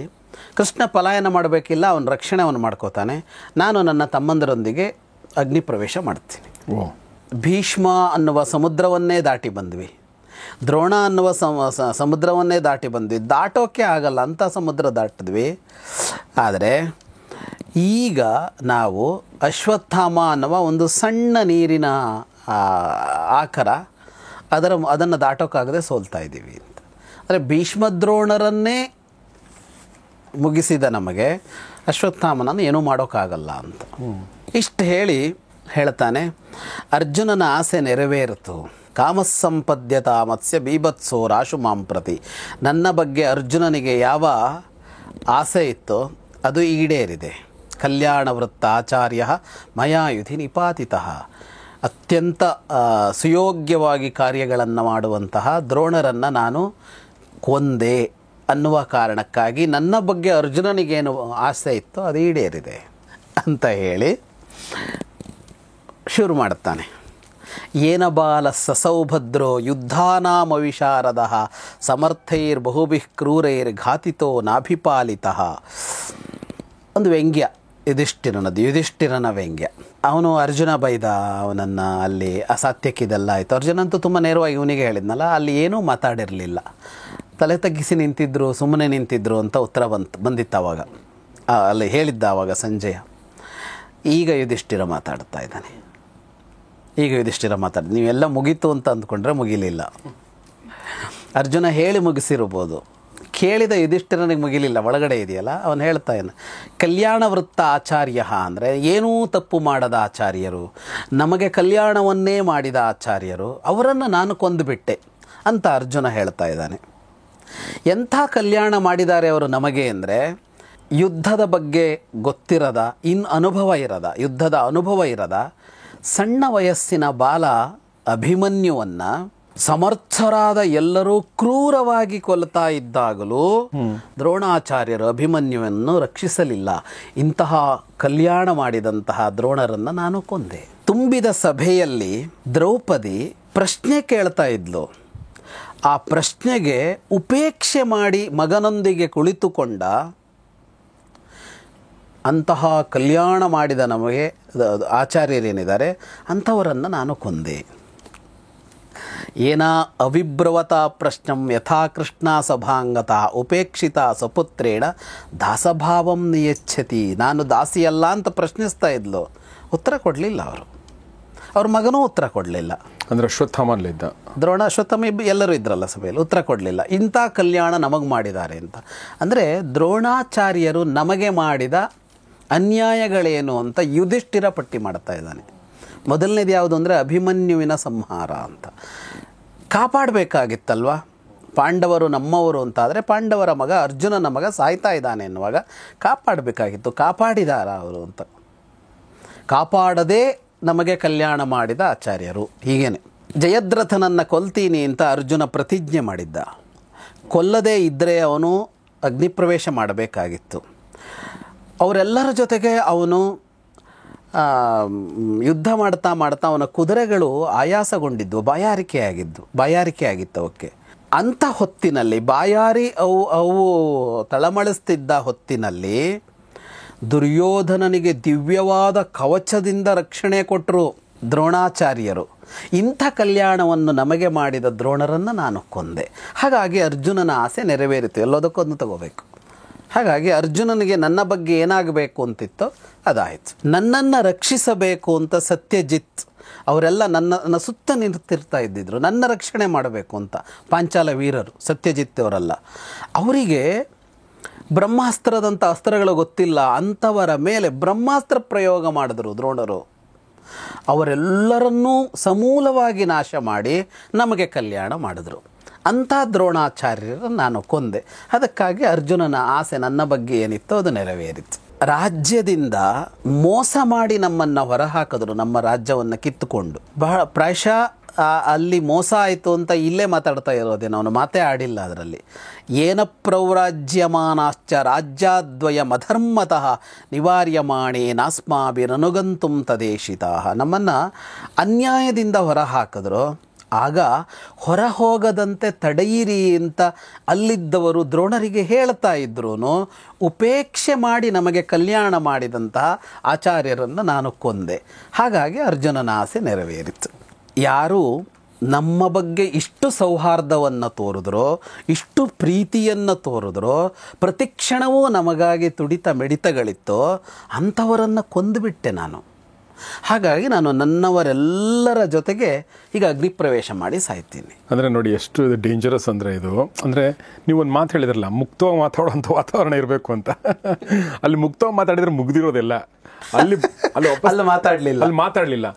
ಕೃಷ್ಣ ಪಲಾಯನ ಮಾಡಬೇಕಿಲ್ಲ, ಅವನ ರಕ್ಷಣೆ ಅವನು ಮಾಡ್ಕೋತಾನೆ. ನಾನು ನನ್ನ ತಮ್ಮಂದರೊಂದಿಗೆ ಅಗ್ನಿ ಪ್ರವೇಶ ಮಾಡ್ತೀನಿ. ಭೀಷ್ಮ ಅನ್ನುವ ಸಮುದ್ರವನ್ನೇ ದಾಟಿ ಬಂದ್ವಿ, ದ್ರೋಣ ಅನ್ನುವ ಸಮುದ್ರವನ್ನೇ ದಾಟಿ ಬಂದ್ವಿ. ದಾಟೋಕ್ಕೆ ಆಗಲ್ಲ ಅಂಥ ಸಮುದ್ರ ದಾಟಿದ್ವಿ. ಆದರೆ ಈಗ ನಾವು ಅಶ್ವತ್ಥಾಮ ಅನ್ನುವ ಒಂದು ಸಣ್ಣ ನೀರಿನ ಆಕರ, ಅದನ್ನು ದಾಟೋಕ್ಕಾಗದೆ ಸೋಲ್ತಾ ಇದ್ದೀವಿ ಅಂತ. ಅಂದರೆ ಭೀಷ್ಮದ್ರೋಣರನ್ನೇ ಮುಗಿಸಿದ ನಮಗೆ ಅಶ್ವತ್ಥಾಮನನ್ನು ಏನೂ ಮಾಡೋಕ್ಕಾಗಲ್ಲ ಅಂತ ಇಷ್ಟು ಹೇಳ್ತಾನೆ. ಅರ್ಜುನನ ಆಸೆ ನೆರವೇರಿತು. ಕಾಮಸ್ಸಂಪದ್ಯತಾ ಮತ್ಸ್ಯ ಬೀಭತ್ಸೋ ರಾಶು ಮಾಂ ಪ್ರತಿ. ನನ್ನ ಬಗ್ಗೆ ಅರ್ಜುನನಿಗೆ ಯಾವ ಆಸೆ ಇತ್ತೋ ಅದು ಈಡೇರಿದೆ. ಕಲ್ಯಾಣ ವೃತ್ತ ಆಚಾರ್ಯ ಮಯಾಯುಧಿ ನಿಪಾತಿತಃ. ಅತ್ಯಂತ ಸುಯೋಗ್ಯವಾಗಿ ಕಾರ್ಯಗಳನ್ನು ಮಾಡುವಂತಹ ದ್ರೋಣರನ್ನು ನಾನು ಕೊಂದೆ ಅನ್ನುವ ಕಾರಣಕ್ಕಾಗಿ ನನ್ನ ಬಗ್ಗೆ ಅರ್ಜುನನಿಗೇನು ಆಸೆ ಇತ್ತೋ ಅದು ಈಡೇರಿದೆ ಅಂತ ಹೇಳಿ ಶುರು ಮಾಡ್ತಾನೆ. ಏನ ಬಾಲ ಸಸೌಭದ್ರೋ ಯುದ್ಧಾನಾಮವಿಶಾರದ ಸಮರ್ಥೈರ್ ಬಹುಭಿಃ ಕ್ರೂರೈರ್ ಘಾತಿತೋ ನಾಭಿಪಾಲಿತಃ. ಒಂದು ವ್ಯಂಗ್ಯ ಯುಧಿಷ್ಠಿರನ ವ್ಯಂಗ್ಯ. ಅವನು ಅರ್ಜುನ ಬೈದ ಅವನನ್ನು, ಅಲ್ಲಿ ಅಸಾತ್ಯಕ್ಕಿದೆಲ್ಲ ಆಯಿತು. ಅರ್ಜುನ ಅಂತೂ ತುಂಬ ನೇರವಾಗಿ ಇವನಿಗೆ ಹೇಳಿದ್ನಲ್ಲ, ಅಲ್ಲಿ ಏನೂ ಮಾತಾಡಿರಲಿಲ್ಲ, ತಲೆ ತಗ್ಗಿಸಿ ನಿಂತಿದ್ರು, ಸುಮ್ಮನೆ ನಿಂತಿದ್ರು ಅಂತ ಉತ್ತರ ಬಂದಿತ್ತು ಆವಾಗ. ಅಲ್ಲಿ ಹೇಳಿದ್ದ ಆವಾಗ ಸಂಜಯ. ಈಗ ಯುಧಿಷ್ಠಿರ ಮಾತಾಡ್ತಾ ಇದ್ದಾನೆ. ನೀವೆಲ್ಲ ಮುಗೀತು ಅಂತ ಅಂದ್ಕೊಂಡ್ರೆ ಮುಗಿಲಿಲ್ಲ. ಅರ್ಜುನ ಹೇಳಿ ಮುಗಿಸಿರ್ಬೋದು, ಕೇಳಿದ ಯುಧಿಷ್ಠಿರನಿಗೆ ಮುಗಿಲಿಲ್ಲ, ಒಳಗಡೆ ಇದೆಯಲ್ಲ. ಅವನು ಹೇಳ್ತಾ ಇದ್ದಾನೆ, ಕಲ್ಯಾಣ ವೃತ್ತ ಆಚಾರ್ಯ ಅಂದರೆ ಏನೂ ತಪ್ಪು ಮಾಡದ ಆಚಾರ್ಯರು, ನಮಗೆ ಕಲ್ಯಾಣವನ್ನೇ ಮಾಡಿದ ಆಚಾರ್ಯರು, ಅವರನ್ನು ನಾನು ಕೊಂದುಬಿಟ್ಟೆ ಅಂತ ಅರ್ಜುನ ಹೇಳ್ತಾ ಇದ್ದಾನೆ. ಎಂಥ ಕಲ್ಯಾಣ ಮಾಡಿದ್ದಾರೆ ಅವರು ನಮಗೆ ಅಂದರೆ, ಯುದ್ಧದ ಬಗ್ಗೆ ಗೊತ್ತಿರದ, ಯುದ್ಧದ ಅನುಭವ ಇರದ ಸಣ್ಣ ವಯಸ್ಸಿನ ಬಾಲ ಅಭಿಮನ್ಯುವನ್ನು ಸಮರ್ಥರಾದ ಎಲ್ಲರೂ ಕ್ರೂರವಾಗಿ ಕೊಲ್ತಾ ಇದ್ದಾಗಲೂ ದ್ರೋಣಾಚಾರ್ಯರು ಅಭಿಮನ್ಯುವನ್ನು ರಕ್ಷಿಸಲಿಲ್ಲ. ಇಂತಹ ಕಲ್ಯಾಣ ಮಾಡಿದಂತಹ ದ್ರೋಣರನ್ನು ನಾನು ಕೊಂದೆ. ತುಂಬಿದ ಸಭೆಯಲ್ಲಿ ದ್ರೌಪದಿ ಪ್ರಶ್ನೆ ಕೇಳ್ತಾ ಇದ್ಲು. ಆ ಪ್ರಶ್ನೆಗೆ ಉಪೇಕ್ಷೆ ಮಾಡಿ ಮಗನೊಂದಿಗೆ ಕುಳಿತುಕೊಂಡ ಅಂತಹ ಕಲ್ಯಾಣ ಮಾಡಿದ ನಮಗೆ ಆಚಾರ್ಯರೇನಿದ್ದಾರೆ ಅಂಥವರನ್ನು ನಾನು ಕೊಂದೆ. ಏನ ಅವಿಬ್ರವತ ಪ್ರಶ್ನಂ ಯಥಾ ಕೃಷ್ಣ ಸಭಾಂಗತ ಉಪೇಕ್ಷಿತ ಸಪುತ್ರೇಣ ದಾಸಭಾವಂ ನಿಯಚ್ಛತಿ. ನಾನು ದಾಸಿಯಲ್ಲ ಅಂತ ಪ್ರಶ್ನಿಸ್ತಾ ಇದ್ಲು, ಉತ್ತರ ಕೊಡಲಿಲ್ಲ ಅವ್ರ ಮಗನೂ ಉತ್ತರ ಕೊಡಲಿಲ್ಲ. ಅಂದರೆ ಅಶ್ವತ್ಥಾಮಲ್ಲಿದ್ದ ದ್ರೋಣ, ಅಶ್ವತ್ಥಾಮ ಎಲ್ಲರೂ ಇದ್ರಲ್ಲ ಸಭೆಯಲ್ಲಿ, ಉತ್ತರ ಕೊಡಲಿಲ್ಲ. ಇಂಥ ಕಲ್ಯಾಣ ನಮಗೆ ಮಾಡಿದ್ದಾರೆ ಅಂತ. ಅಂದರೆ ದ್ರೋಣಾಚಾರ್ಯರು ನಮಗೆ ಮಾಡಿದ ಅನ್ಯಾಯಗಳೇನು ಅಂತ ಯುಧಿಷ್ಠಿರ ಪಟ್ಟಿ ಮಾಡ್ತಾ ಇದ್ದಾನೆ. ಮೊದಲನೇದು ಯಾವುದು ಅಂದರೆ ಅಭಿಮನ್ಯುವಿನ ಸಂಹಾರ ಅಂತ. ಕಾಪಾಡಬೇಕಾಗಿತ್ತಲ್ವ, ಪಾಂಡವರು ನಮ್ಮವರು ಅಂತಾದರೆ ಪಾಂಡವರ ಮಗ ಅರ್ಜುನನ ಮಗ ಸಾಯ್ತಾ ಇದ್ದಾನೆ ಎನ್ನುವಾಗ ಕಾಪಾಡಬೇಕಾಗಿತ್ತು. ಕಾಪಾಡಿದಾರ ಅವರು ಅಂತ. ಕಾಪಾಡದೇ ನಮಗೆ ಕಲ್ಯಾಣ ಮಾಡಿದ ಆಚಾರ್ಯರು. ಹೀಗೇನೆ ಜಯದ್ರಥನನ್ನು ಕೊಲ್ತೀನಿ ಅಂತ ಅರ್ಜುನ ಪ್ರತಿಜ್ಞೆ ಮಾಡಿದ್ದ. ಕೊಲ್ಲದೇ ಇದ್ದರೆ ಅವನು ಅಗ್ನಿಪ್ರವೇಶ ಮಾಡಬೇಕಾಗಿತ್ತು. ಅವರೆಲ್ಲರ ಜೊತೆಗೆ ಅವನು ಯುದ್ಧ ಮಾಡ್ತಾ ಅವನ ಕುದುರೆಗಳು ಆಯಾಸಗೊಂಡಿದ್ವು, ಬಾಯಾರಿಕೆ ಆಗಿತ್ತು ಅವಕ್ಕೆ. ಅಂಥ ಹೊತ್ತಿನಲ್ಲಿ ಅವು ತಳಮಳಿಸ್ತಿದ್ದ ಹೊತ್ತಿನಲ್ಲಿ ದುರ್ಯೋಧನನಿಗೆ ದಿವ್ಯವಾದ ಕವಚದಿಂದ ರಕ್ಷಣೆ ಕೊಟ್ಟರು ದ್ರೋಣಾಚಾರ್ಯರು. ಇಂಥ ಕಲ್ಯಾಣವನ್ನು ನಮಗೆ ಮಾಡಿದ ದ್ರೋಣರನ್ನು ನಾನು ಕೊಂದೆ. ಹಾಗಾಗಿ ಅರ್ಜುನನ ಆಸೆ ನೆರವೇರಿತು. ಎಲ್ಲದಕ್ಕೊಂದು ತಗೋಬೇಕು. ಹಾಗಾಗಿ ಅರ್ಜುನನಿಗೆ ನನ್ನ ಬಗ್ಗೆ ಏನಾಗಬೇಕು ಅಂತಿತ್ತೋ ಅದಾಯಿತು. ನನ್ನನ್ನು ರಕ್ಷಿಸಬೇಕು ಅಂತ ಸತ್ಯಜಿತ್ ಅವರೆಲ್ಲ ನನ್ನ ಸುತ್ತ ನಿಂತಿರ್ತಾ ಇದ್ದಿದ್ರು, ನನ್ನ ರಕ್ಷಣೆ ಮಾಡಬೇಕು ಅಂತ. ಪಾಂಚಾಲ ವೀರರು, ಸತ್ಯಜಿತ್ ಅವರೆಲ್ಲ. ಅವರಿಗೆ ಬ್ರಹ್ಮಾಸ್ತ್ರದಂಥ ಅಸ್ತ್ರಗಳು ಗೊತ್ತಿಲ್ಲ, ಅಂಥವರ ಮೇಲೆ ಬ್ರಹ್ಮಾಸ್ತ್ರ ಪ್ರಯೋಗ ಮಾಡಿದ್ರು ದ್ರೋಣರು. ಅವರೆಲ್ಲರನ್ನೂ ಸಮೂಲವಾಗಿ ನಾಶ ಮಾಡಿ ನಮಗೆ ಕಲ್ಯಾಣ ಮಾಡಿದ್ರು. ಅಂಥ ದ್ರೋಣಾಚಾರ್ಯರು ನಾನು ಕೊಂದೆ. ಅದಕ್ಕಾಗಿ ಅರ್ಜುನನ ಆಸೆ ನನ್ನ ಬಗ್ಗೆ ಏನಿತ್ತು ಅದು ನೆರವೇರಿತು. ರಾಜ್ಯದಿಂದ ಮೋಸ ಮಾಡಿ ನಮ್ಮನ್ನು ಹೊರಹಾಕಿದ್ರು, ನಮ್ಮ ರಾಜ್ಯವನ್ನು ಕಿತ್ತುಕೊಂಡು. ಪ್ರಾಯಶಃ ಅಲ್ಲಿ ಮೋಸ ಆಯಿತು ಅಂತ ಇಲ್ಲೇ ಮಾತಾಡ್ತಾ ಇರೋದೇನು, ಅವನು ಮಾತೇ ಆಡಿಲ್ಲ ಅದರಲ್ಲಿ. ಏನ ಪ್ರೌರಾಜ್ಯಮಾನಾಶ್ಚ ರಾಜ್ಯಾದ್ವಯ ಮಧರ್ಮತಃ ನಿವಾರ್ಯಮಾಣೇ ನಾಸ್ಮಾಭಿರನುಗಂತುಂ ತದೇಶಿತಾಃ. ನಮ್ಮನ್ನು ಅನ್ಯಾಯದಿಂದ ಹೊರ ಹಾಕಿದ್ರು, ಆಗ ಹೊರ ಹೋಗದಂತೆ ತಡೆಯಿರಿ ಅಂತ ಅಲ್ಲಿದ್ದವರು ದ್ರೋಣರಿಗೆ ಹೇಳ್ತಾ ಇದ್ರು. ಉಪೇಕ್ಷೆ ಮಾಡಿ ನಮಗೆ ಕಲ್ಯಾಣ ಮಾಡಿದಂತಹ ಆಚಾರ್ಯರನ್ನು ನಾನು ಕೊಂದೆ. ಹಾಗಾಗಿ ಅರ್ಜುನನ ಆಸೆ ನೆರವೇರಿತು. ಯಾರು ನಮ್ಮ ಬಗ್ಗೆ ಇಷ್ಟು ಸೌಹಾರ್ದವನ್ನು ತೋರಿದ್ರೋ, ಇಷ್ಟು ಪ್ರೀತಿಯನ್ನು ತೋರಿದ್ರೋ, ಪ್ರತಿಕ್ಷಣವೂ ನಮಗಾಗಿ ತುಡಿತ ಮಿಡಿತಗಳಿತ್ತೋ ಅಂಥವರನ್ನು ಕೊಂದುಬಿಟ್ಟೆ ನಾನು. ಹಾಗಾಗಿ ನಾನು ನನ್ನವರೆಲ್ಲರ ಜೊತೆಗೆ ಈಗ ಅಗ್ನಿಪ್ರವೇಶ ಮಾಡಿ ಸಾಯ್ತೀನಿ. ಅಂದರೆ ನೋಡಿ ಎಷ್ಟು ಡೇಂಜರಸ್ ಅಂದರೆ ಇದು. ಅಂದರೆ ನೀವೊಂದು ಮಾತು ಹೇಳಿದ್ರಲ್ಲ, ಮುಕ್ತವಾಗಿ ಮಾತಾಡೋವಂಥ ವಾತಾವರಣ ಇರಬೇಕು ಅಂತ. ಅಲ್ಲಿ ಮುಕ್ತವಾಗಿ ಮಾತಾಡಿದ್ರೆ ಮುಗ್ದಿರೋದೆಲ್ಲ, ಅಲ್ಲಿ ಮಾತಾಡಲಿಲ್ಲ.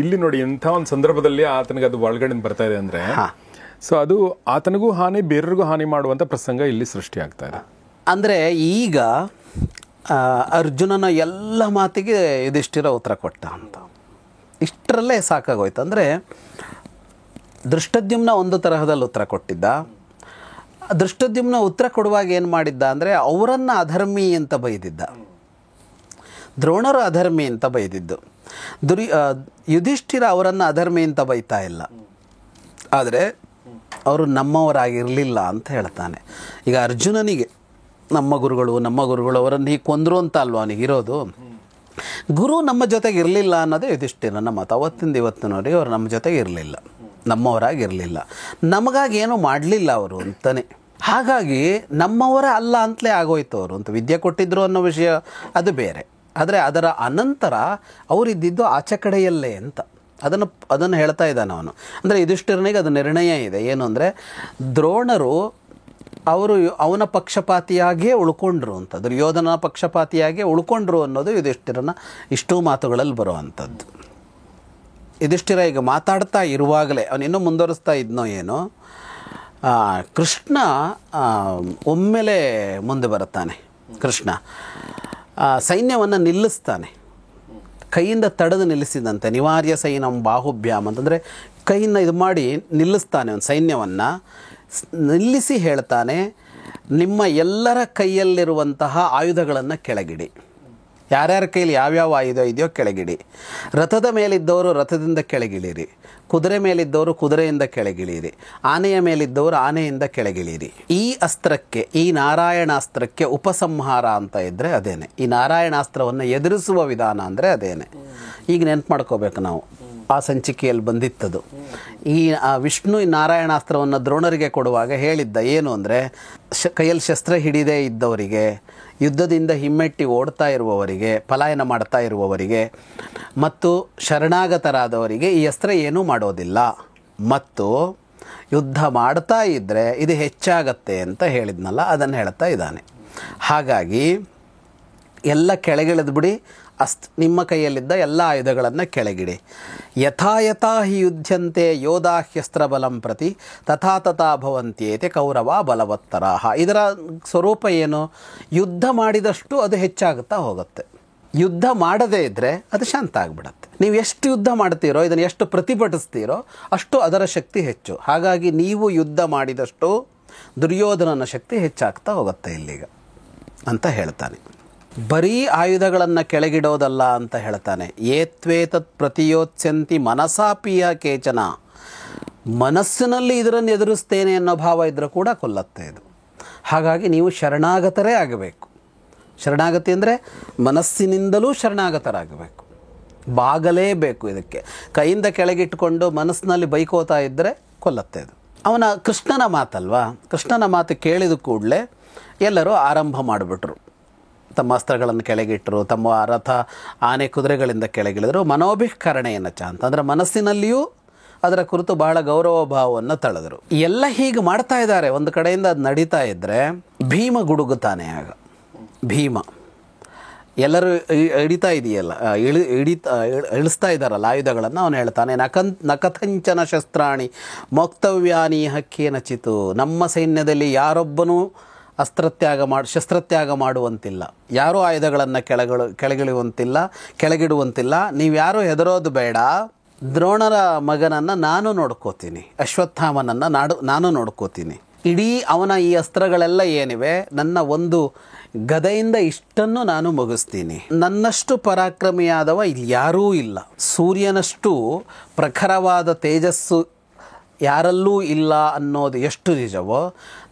ಇಲ್ಲಿ ನೋಡಿ ಎಂಥ ಒಂದು ಸಂದರ್ಭದಲ್ಲಿ ಆತನಿಗೆ ಅದು ಒಳಗಡೆ ಬರ್ತಾ ಇದೆ ಅಂದರೆ, ಸೊ ಅದು ಆತನಿಗೂ ಹಾನಿ, ಬೇರೆಯವ್ರಿಗೂ ಹಾನಿ ಮಾಡುವಂಥ ಪ್ರಸಂಗ ಇಲ್ಲಿ ಸೃಷ್ಟಿ ಆಗ್ತಾ ಇದೆ. ಅಂದರೆ ಈಗ ಅರ್ಜುನನ ಎಲ್ಲ ಮಾತಿಗೆ ಯುಧಿಷ್ಠಿರ ಉತ್ತರ ಕೊಟ್ಟ ಅಂತ, ಇಷ್ಟರಲ್ಲೇ ಸಾಕಾಗೋಯ್ತು. ಅಂದರೆ ದೃಷ್ಟದ್ಯುಮ್ನ ಒಂದು ತರಹದಲ್ಲಿ ಉತ್ತರ ಕೊಟ್ಟಿದ್ದ. ದೃಷ್ಟದ್ಯುಮ್ನ ಉತ್ತರ ಕೊಡುವಾಗ ಏನು ಮಾಡಿದ್ದ ಅಂದರೆ ಅವರನ್ನು ಅಧರ್ಮಿ ಅಂತ ಬೈದಿದ್ದ, ದ್ರೋಣರು ಅಧರ್ಮಿ ಅಂತ ಬೈದಿದ್ದು. ಯುಧಿಷ್ಠಿರ ಅವರನ್ನು ಅಧರ್ಮಿ ಅಂತ ಬೈತಾ ಇಲ್ಲ, ಆದರೆ ಅವರು ನಮ್ಮವರಾಗಿರಲಿಲ್ಲ ಅಂತ ಹೇಳ್ತಾನೆ. ಈಗ ಅರ್ಜುನನಿಗೆ ನಮ್ಮ ಗುರುಗಳು ಅವರನ್ನು ಹೀಗೆ ಕೊಂದರು ಅಂತ ಅಲ್ವ ಅವನಿಗಿರೋದು. ಗುರು ನಮ್ಮ ಜೊತೆಗೆ ಇರಲಿಲ್ಲ ಅನ್ನೋದೇ ಯುಧಿಷ್ಠಿರನ ಮಾತು. ಅವತ್ತಿಂದ ಇವತ್ತಿನವರೆಗೆ ಅವರು ನಮ್ಮ ಜೊತೆಗೆ ಇರಲಿಲ್ಲ, ನಮ್ಮವರಾಗಿರಲಿಲ್ಲ, ನಮಗಾಗಿ ಏನೂ ಮಾಡಲಿಲ್ಲ ಅವರು ಅಂತಲೇ. ಹಾಗಾಗಿ ನಮ್ಮವರ ಅಲ್ಲ ಅಂತಲೇ ಆಗೋಯ್ತು ಅವರು ಅಂತ. ವಿದ್ಯೆ ಕೊಟ್ಟಿದ್ರು ಅನ್ನೋ ವಿಷಯ ಅದು ಬೇರೆ, ಆದರೆ ಅದರ ಅನಂತರ ಅವರಿದ್ದಿದ್ದು ಆಚೆ ಕಡೆಯಲ್ಲೇ ಅಂತ ಅದನ್ನು ಹೇಳ್ತಾ ಇದ್ದಾನೆ ಅವನು. ಅಂದರೆ ಯುಧಿಷ್ಠಿರನಿಗೆ ಅದು ನಿರ್ಣಯ ಇದೆ, ಏನು ಅಂದರೆ ದ್ರೋಣರು ಅವರು ಅವನ ಪಕ್ಷಪಾತಿಯಾಗಿಯೇ ಉಳ್ಕೊಂಡ್ರು ಅಂತ, ದುರ್ಯೋಧನ ಪಕ್ಷಪಾತಿಯಾಗಿಯೇ ಉಳ್ಕೊಂಡ್ರು ಅನ್ನೋದು ಯುಧಿಷ್ಠಿರನ ಇಷ್ಟೂ ಮಾತುಗಳಲ್ಲಿ ಬರುವಂಥದ್ದು. ಯುಧಿಷ್ಠಿರ ಈಗ ಮಾತಾಡ್ತಾ ಇರುವಾಗಲೇ ಅವನಿನ್ನೂ ಮುಂದುವರಿಸ್ತಾ ಇದ್ನೋ ಏನೋ, ಕೃಷ್ಣ ಒಮ್ಮೆಲೆ ಮುಂದೆ ಬರುತ್ತಾನೆ. ಕೃಷ್ಣ ಸೈನ್ಯವನ್ನು ನಿಲ್ಲಿಸ್ತಾನೆ, ಕೈಯಿಂದ ತಡೆದು ನಿಲ್ಲಿಸಿದಂತೆ. ನಿವಾರ್ಯ ಸೈನಂ ಬಾಹುಭ್ಯಾಮ್ ಅಂತಂದರೆ ಕೈಯಿಂದ ಇದು ಮಾಡಿ ನಿಲ್ಲಿಸ್ತಾನೆ ಒಂದು ಸೈನ್ಯವನ್ನು. ನಿಲ್ಲಿಸಿ ಹೇಳ್ತಾನೆ, ನಿಮ್ಮ ಎಲ್ಲರ ಕೈಯಲ್ಲಿರುವಂತಹ ಆಯುಧಗಳನ್ನು ಕೆಳಗಿಡಿ, ಯಾರ್ಯಾರ ಕೈಯಲ್ಲಿ ಯಾವ್ಯಾವ ಆಯುಧ ಇದೆಯೋ ಕೆಳಗಿಡಿ. ರಥದ ಮೇಲಿದ್ದವರು ರಥದಿಂದ ಕೆಳಗಿಳಿರಿ, ಕುದುರೆ ಮೇಲಿದ್ದವರು ಕುದುರೆಯಿಂದ ಕೆಳಗಿಳಿರಿ, ಆನೆಯ ಮೇಲಿದ್ದವರು ಆನೆಯಿಂದ ಕೆಳಗಿಳಿರಿ. ಈ ಅಸ್ತ್ರಕ್ಕೆ, ಈ ನಾರಾಯಣಾಸ್ತ್ರಕ್ಕೆ ಉಪಸಂಹಾರ ಅಂತ ಇದ್ದರೆ ಅದೇನೆ. ಈ ನಾರಾಯಣಾಸ್ತ್ರವನ್ನು ಎದುರಿಸುವ ವಿಧಾನ ಅಂದರೆ ಅದೇನೆ. ಈಗ ನೆನ್ಪು ಮಾಡ್ಕೋಬೇಕು ನಾವು, ಆ ಸಂಚಿಕೆಯಲ್ಲಿ ಬಂದಿತ್ತದು. ಈ ವಿಷ್ಣು ಈ ನಾರಾಯಣಾಸ್ತ್ರವನ್ನು ದ್ರೋಣರಿಗೆ ಕೊಡುವಾಗ ಹೇಳಿದ್ದ ಏನು ಅಂದರೆ, ಕೈಯಲ್ಲಿ ಶಸ್ತ್ರ ಹಿಡಿದೇ ಇದ್ದವರಿಗೆ, ಯುದ್ಧದಿಂದ ಹಿಮ್ಮೆಟ್ಟಿ ಓಡ್ತಾ ಇರುವವರಿಗೆ, ಪಲಾಯನ ಮಾಡ್ತಾ ಇರುವವರಿಗೆ ಮತ್ತು ಶರಣಾಗತರಾದವರಿಗೆ ಈ ಅಸ್ತ್ರ ಏನೂ ಮಾಡೋದಿಲ್ಲ, ಮತ್ತು ಯುದ್ಧ ಮಾಡ್ತಾ ಇದ್ದರೆ ಇದು ಹೆಚ್ಚಾಗತ್ತೆ ಅಂತ ಹೇಳಿದ್ನಲ್ಲ, ಅದನ್ನು ಹೇಳ್ತಾ ಇದ್ದಾನೆ. ಹಾಗಾಗಿ ಎಲ್ಲ ಕೆಳಗಿಳಿದು ಬಿಡಿ, ನಿಮ್ಮ ಕೈಯಲ್ಲಿದ್ದ ಎಲ್ಲ ಆಯುಧಗಳನ್ನು ಕೆಳಗಿಡಿ. ಯಥಾ ಯಥಾ ಹಿ ಯುದ್ಧಂತೆ ಯೋಧಾಹ್ಯಸ್ತ್ರಬಲಂ ಪ್ರತಿ ತಥಾ ತಥಾ ಭವಂತ್ಯೇತೆ ಕೌರವ ಬಲವತ್ತರಾಹ. ಇದರ ಸ್ವರೂಪ ಏನು? ಯುದ್ಧ ಮಾಡಿದಷ್ಟು ಅದು ಹೆಚ್ಚಾಗುತ್ತಾ ಹೋಗುತ್ತೆ, ಯುದ್ಧ ಮಾಡದೇ ಇದ್ದರೆ ಅದು ಶಾಂತ ಆಗಿಬಿಡತ್ತೆ. ನೀವು ಎಷ್ಟು ಯುದ್ಧ ಮಾಡ್ತೀರೋ, ಇದನ್ನು ಎಷ್ಟು ಪ್ರತಿಭಟಿಸ್ತೀರೋ ಅಷ್ಟು ಅದರ ಶಕ್ತಿ ಹೆಚ್ಚು. ಹಾಗಾಗಿ ನೀವು ಯುದ್ಧ ಮಾಡಿದಷ್ಟು ದುರ್ಯೋಧನನ ಶಕ್ತಿ ಹೆಚ್ಚಾಗ್ತಾ ಹೋಗುತ್ತೆ ಇಲ್ಲಿಗ ಅಂತ ಹೇಳ್ತಾನೆ. ಬರೀ ಆಯುಧಗಳನ್ನು ಕೆಳಗಿಡೋದಲ್ಲ ಅಂತ ಹೇಳ್ತಾನೆ. ಏತ್ವೇತತ್ ಪ್ರತಿಯೋತ್ಸ್ಯಂತಿ ಮನಸಾಪಿಯ ಕೇಚನ, ಮನಸ್ಸಿನಲ್ಲಿ ಇದನ್ನು ಎದುರಿಸ್ತೇನೆ ಅನ್ನೋ ಭಾವ ಇದ್ದರೂ ಕೂಡ ಕೊಲ್ಲತ್ತೆ ಇದು. ಹಾಗಾಗಿ ನೀವು ಶರಣಾಗತರೇ ಆಗಬೇಕು. ಶರಣಾಗತಿ ಅಂದರೆ ಮನಸ್ಸಿನಿಂದಲೂ ಶರಣಾಗತರಾಗಬೇಕು, ಬಾಗಲೇಬೇಕು. ಇದಕ್ಕೆ ಕೈಯಿಂದ ಕೆಳಗಿಟ್ಕೊಂಡು ಮನಸ್ಸಿನಲ್ಲಿ ಬೈಕೋತಾ ಇದ್ದರೆ ಕೊಲ್ಲತ್ತೆ ಇದು. ಅವನ ಕೃಷ್ಣನ ಮಾತಲ್ವಾ, ಕೃಷ್ಣನ ಮಾತು ಕೇಳಿದ ಕೂಡಲೇ ಎಲ್ಲರೂ ಆರಂಭ ಮಾಡಿಬಿಟ್ರು. ತಮ್ಮ ಅಸ್ತ್ರಗಳನ್ನು ಕೆಳಗಿಟ್ಟರು, ತಮ್ಮ ರಥ ಆನೆ ಕುದುರೆಗಳಿಂದ ಕೆಳಗಿಳಿದರು. ಮನೋಭಿಕರಣೆಯನ್ನು ಚ ಅಂತಂದರೆ ಮನಸ್ಸಿನಲ್ಲಿಯೂ ಅದರ ಕುರಿತು ಬಹಳ ಗೌರವ ಭಾವವನ್ನು ತಳೆದರು. ಎಲ್ಲ ಹೀಗೆ ಮಾಡ್ತಾ ಇದ್ದಾರೆ. ಒಂದು ಕಡೆಯಿಂದ ಅದು ನಡೀತಾ ಇದ್ದರೆ ಭೀಮ ಗುಡುಗುತ್ತಾನೆ. ಆಗ ಭೀಮ ಎಲ್ಲರೂ ಹಿಡಿತಾ ಇದೆಯಲ್ಲ, ಇಳಿಸ್ತಾ ಇದ್ದಾರಲ್ಲ ಆಯುಧಗಳನ್ನು, ಅವನು ಹೇಳ್ತಾನೆ, ನಕಥಂಚನ ಶಸ್ತ್ರಾಣಿ ಮೋಕ್ತವ್ಯಾನಿ ಹಕ್ಕೇನ ಚಿತು. ನಮ್ಮ ಸೈನ್ಯದಲ್ಲಿ ಯಾರೊಬ್ಬನೂ ಶಸ್ತ್ರತ್ಯಾಗ ಮಾಡುವಂತಿಲ್ಲ, ಯಾರೂ ಆಯುಧಗಳನ್ನು ಕೆಳಗಿಡುವಂತಿಲ್ಲ. ನೀವ್ಯಾರೂ ಹೆದರೋದು ಬೇಡ. ದ್ರೋಣರ ಮಗನನ್ನು ನಾನು ನೋಡ್ಕೋತೀನಿ, ಅಶ್ವತ್ಥಾಮನನ್ನು ನಾನು ನೋಡ್ಕೋತೀನಿ. ಇಡೀ ಅವನ ಈ ಅಸ್ತ್ರಗಳೆಲ್ಲ ಏನಿವೆ, ನನ್ನ ಒಂದು ಗದೆಯಿಂದ ಇಷ್ಟನ್ನು ನಾನು ಮುಗಿಸ್ತೀನಿ. ನನ್ನಷ್ಟು ಪರಾಕ್ರಮಿಯಾದವ ಇಲ್ಲಿ ಯಾರೂ ಇಲ್ಲ. ಸೂರ್ಯನಷ್ಟು ಪ್ರಖರವಾದ ತೇಜಸ್ಸು ಯಾರಲ್ಲೂ ಇಲ್ಲ ಅನ್ನೋದು ಎಷ್ಟು ನಿಜವೋ,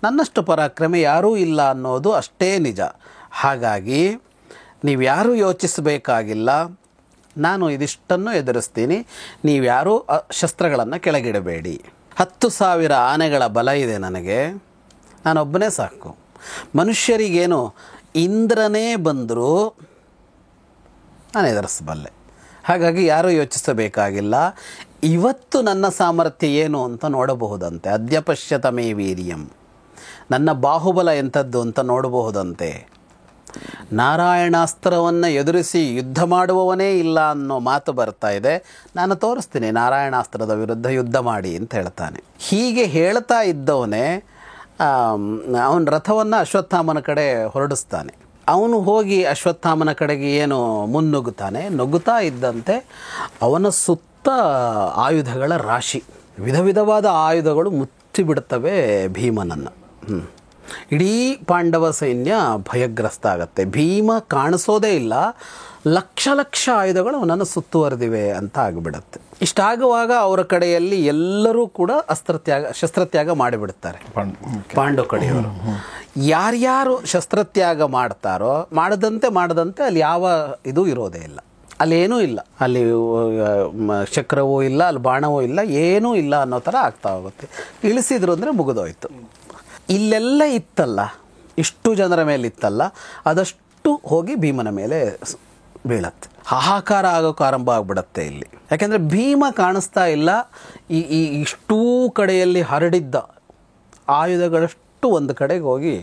ನನ್ನಷ್ಟು ಪರಾಕ್ರಮಿ ಯಾರೂ ಇಲ್ಲ ಅನ್ನೋದು ಅಷ್ಟೇ ನಿಜ. ಹಾಗಾಗಿ ನೀವ್ಯಾರೂ ಯೋಚಿಸಬೇಕಾಗಿಲ್ಲ, ನಾನು ಇದಿಷ್ಟನ್ನು ಎದುರಿಸ್ತೀನಿ. ನೀವ್ಯಾರೂ ಶಸ್ತ್ರಗಳನ್ನು ಕೆಳಗಿಡಬೇಡಿ. 10,000 ಆನೆಗಳ ಬಲ ಇದೆ ನನಗೆ, ನಾನೊಬ್ಬನೇ ಸಾಕು. ಮನುಷ್ಯರಿಗೇನು ಇಂದ್ರನೇ ಬಂದರೂ ನಾನು ಎದುರಿಸಬಲ್ಲೆ. ಹಾಗಾಗಿ ಯಾರೂ ಯೋಚಿಸಬೇಕಾಗಿಲ್ಲ. ಇವತ್ತು ನನ್ನ ಸಾಮರ್ಥ್ಯ ಏನು ಅಂತ ನೋಡಬಹುದಂತೆ. ಅದ್ಯ ಪಶ್ಯತ ಮೇ ವೀರ್ಯಂ, ನನ್ನ ಬಾಹುಬಲ ಎಂಥದ್ದು ಅಂತ ನೋಡಬಹುದಂತೆ. ನಾರಾಯಣಾಸ್ತ್ರವನ್ನು ಎದುರಿಸಿ ಯುದ್ಧ ಮಾಡುವವನೇ ಇಲ್ಲ ಅನ್ನೋ ಮಾತು ಬರ್ತಾ ಇದೆ. ನಾನು ತೋರಿಸ್ತೀನಿ ನಾರಾಯಣಾಸ್ತ್ರದ ವಿರುದ್ಧ ಯುದ್ಧ ಮಾಡಿ ಅಂತ ಹೇಳ್ತಾನೆ. ಹೀಗೆ ಹೇಳ್ತಾ ಇದ್ದವನೇ ಅವನ ರಥವನ್ನು ಅಶ್ವತ್ಥಾಮನ ಕಡೆ ಹೊರಡಿಸ್ತಾನೆ. ಅವನು ಹೋಗಿ ಅಶ್ವತ್ಥಾಮನ ಕಡೆಗೆ ಏನು ಮುನ್ನುಗ್ಗುತ್ತಾನೆ. ನುಗ್ಗುತ್ತಾ ಇದ್ದಂತೆ ಅವನ ಸುತ್ತ ಆಯುಧಗಳ ರಾಶಿ, ವಿಧ ವಿಧವಾದ ಆಯುಧಗಳು ಮುಚ್ಚಿಬಿಡ್ತವೆ ಭೀಮನನ್ನು. ಇಡೀ ಪಾಂಡವ ಸೈನ್ಯ ಭಯಗ್ರಸ್ತ ಆಗುತ್ತೆ. ಭೀಮ ಕಾಣಿಸೋದೇ ಇಲ್ಲ, ಲಕ್ಷ ಲಕ್ಷ ಆಯುಧಗಳು ಅವನನ್ನು ಸುತ್ತುವರೆದಿವೆ ಅಂತ ಆಗಿಬಿಡುತ್ತೆ. ಇಷ್ಟಾಗುವಾಗ ಅವರ ಕಡೆಯಲ್ಲಿ ಎಲ್ಲರೂ ಕೂಡ ಶಸ್ತ್ರತ್ಯಾಗ ಮಾಡಿಬಿಡ್ತಾರೆ. ಪಾಂಡವ ಕಡೆಯವರು ಯಾರ್ಯಾರು ಶಸ್ತ್ರತ್ಯಾಗ ಮಾಡ್ತಾರೋ ಮಾಡದಂತೆ ಅಲ್ಲಿ ಯಾವ ಇದು ಇರೋದೇ ಇಲ್ಲ, ಅಲ್ಲಿ ಏನೂ ಇಲ್ಲ, ಅಲ್ಲಿ ಚಕ್ರವೂ ಇಲ್ಲ, ಅಲ್ಲಿ ಬಾಣವೂ ಇಲ್ಲ, ಏನೂ ಇಲ್ಲ ಅನ್ನೋ ಥರ ಆಗ್ತಾ ಹೋಗುತ್ತೆ. ಇಳಿಸಿದ್ರು ಅಂದರೆ ಮುಗಿದೋಯ್ತು. ಇಲ್ಲೆಲ್ಲ ಇತ್ತಲ್ಲ, ಇಷ್ಟು ಜನರ ಮೇಲೆ ಇತ್ತಲ್ಲ, ಅದಷ್ಟು ಹೋಗಿ ಭೀಮನ ಮೇಲೆ ಬೀಳತ್ತೆ. ಹಾಹಾಕಾರ ಆಗೋಕೆ ಆರಂಭ ಆಗಿಬಿಡತ್ತೆ ಇಲ್ಲಿ. ಯಾಕೆಂದರೆ ಭೀಮ ಕಾಣಿಸ್ತಾ ಇಲ್ಲ. ಈ ಇಷ್ಟೂ ಕಡೆಯಲ್ಲಿ ಹರಡಿದ್ದ ಆಯುಧಗಳಷ್ಟು ಒಂದು ಕಡೆಗೆ ಹೋಗಿ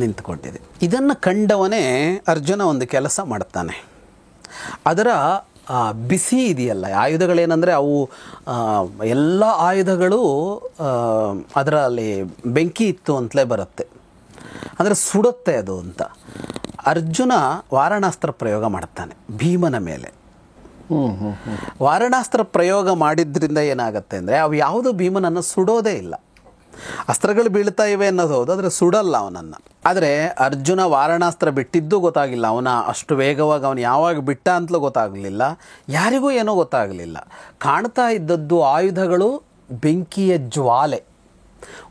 ನಿಂತುಕೊಂಡಿದೆ. ಇದನ್ನು ಕಂಡವನೇ ಅರ್ಜುನ ಒಂದು ಕೆಲಸ ಮಾಡ್ತಾನೆ. ಅದರ ಬಿಸಿ ಇದೆಯಲ್ಲ, ಆಯುಧಗಳೇನೆಂದರೆ ಅವು ಎಲ್ಲ ಆಯುಧಗಳು ಅದರಲ್ಲಿ ಬೆಂಕಿ ಇತ್ತು ಅಂತಲೇ ಬರುತ್ತೆ, ಅಂದರೆ ಸುಡುತ್ತೆ ಅದು ಅಂತ. ಅರ್ಜುನ ವಾರಣಾಸ್ತ್ರ ಪ್ರಯೋಗ ಮಾಡ್ತಾನೆ ಭೀಮನ ಮೇಲೆ. ವಾರಣಾಸ್ತ್ರ ಪ್ರಯೋಗ ಮಾಡಿದ್ರಿಂದ ಏನಾಗುತ್ತೆ ಅಂದರೆ ಅವು ಯಾವುದೂ ಭೀಮನನ್ನು ಸುಡೋದೇ ಇಲ್ಲ. ಅಸ್ತ್ರಗಳು ಬೀಳ್ತಾ ಇವೆ ಅನ್ನೋದು ಹೌದು, ಆದರೆ ಸುಡಲ್ಲ ಅವನನ್ನು. ಆದರೆ ಅರ್ಜುನ ವಾರಣಾಸ್ತ್ರ ಬಿಟ್ಟಿದ್ದೂ ಗೊತ್ತಾಗಿಲ್ಲ. ಅವನ ಅಷ್ಟು ವೇಗವಾಗಿ ಅವನು ಯಾವಾಗ ಬಿಟ್ಟ ಅಂತಲೂ ಗೊತ್ತಾಗಲಿಲ್ಲ, ಯಾರಿಗೂ ಏನೂ ಗೊತ್ತಾಗಲಿಲ್ಲ. ಕಾಣ್ತಾ ಇದ್ದದ್ದು ಆಯುಧಗಳು ಬೆಂಕಿಯ ಜ್ವಾಲೆ,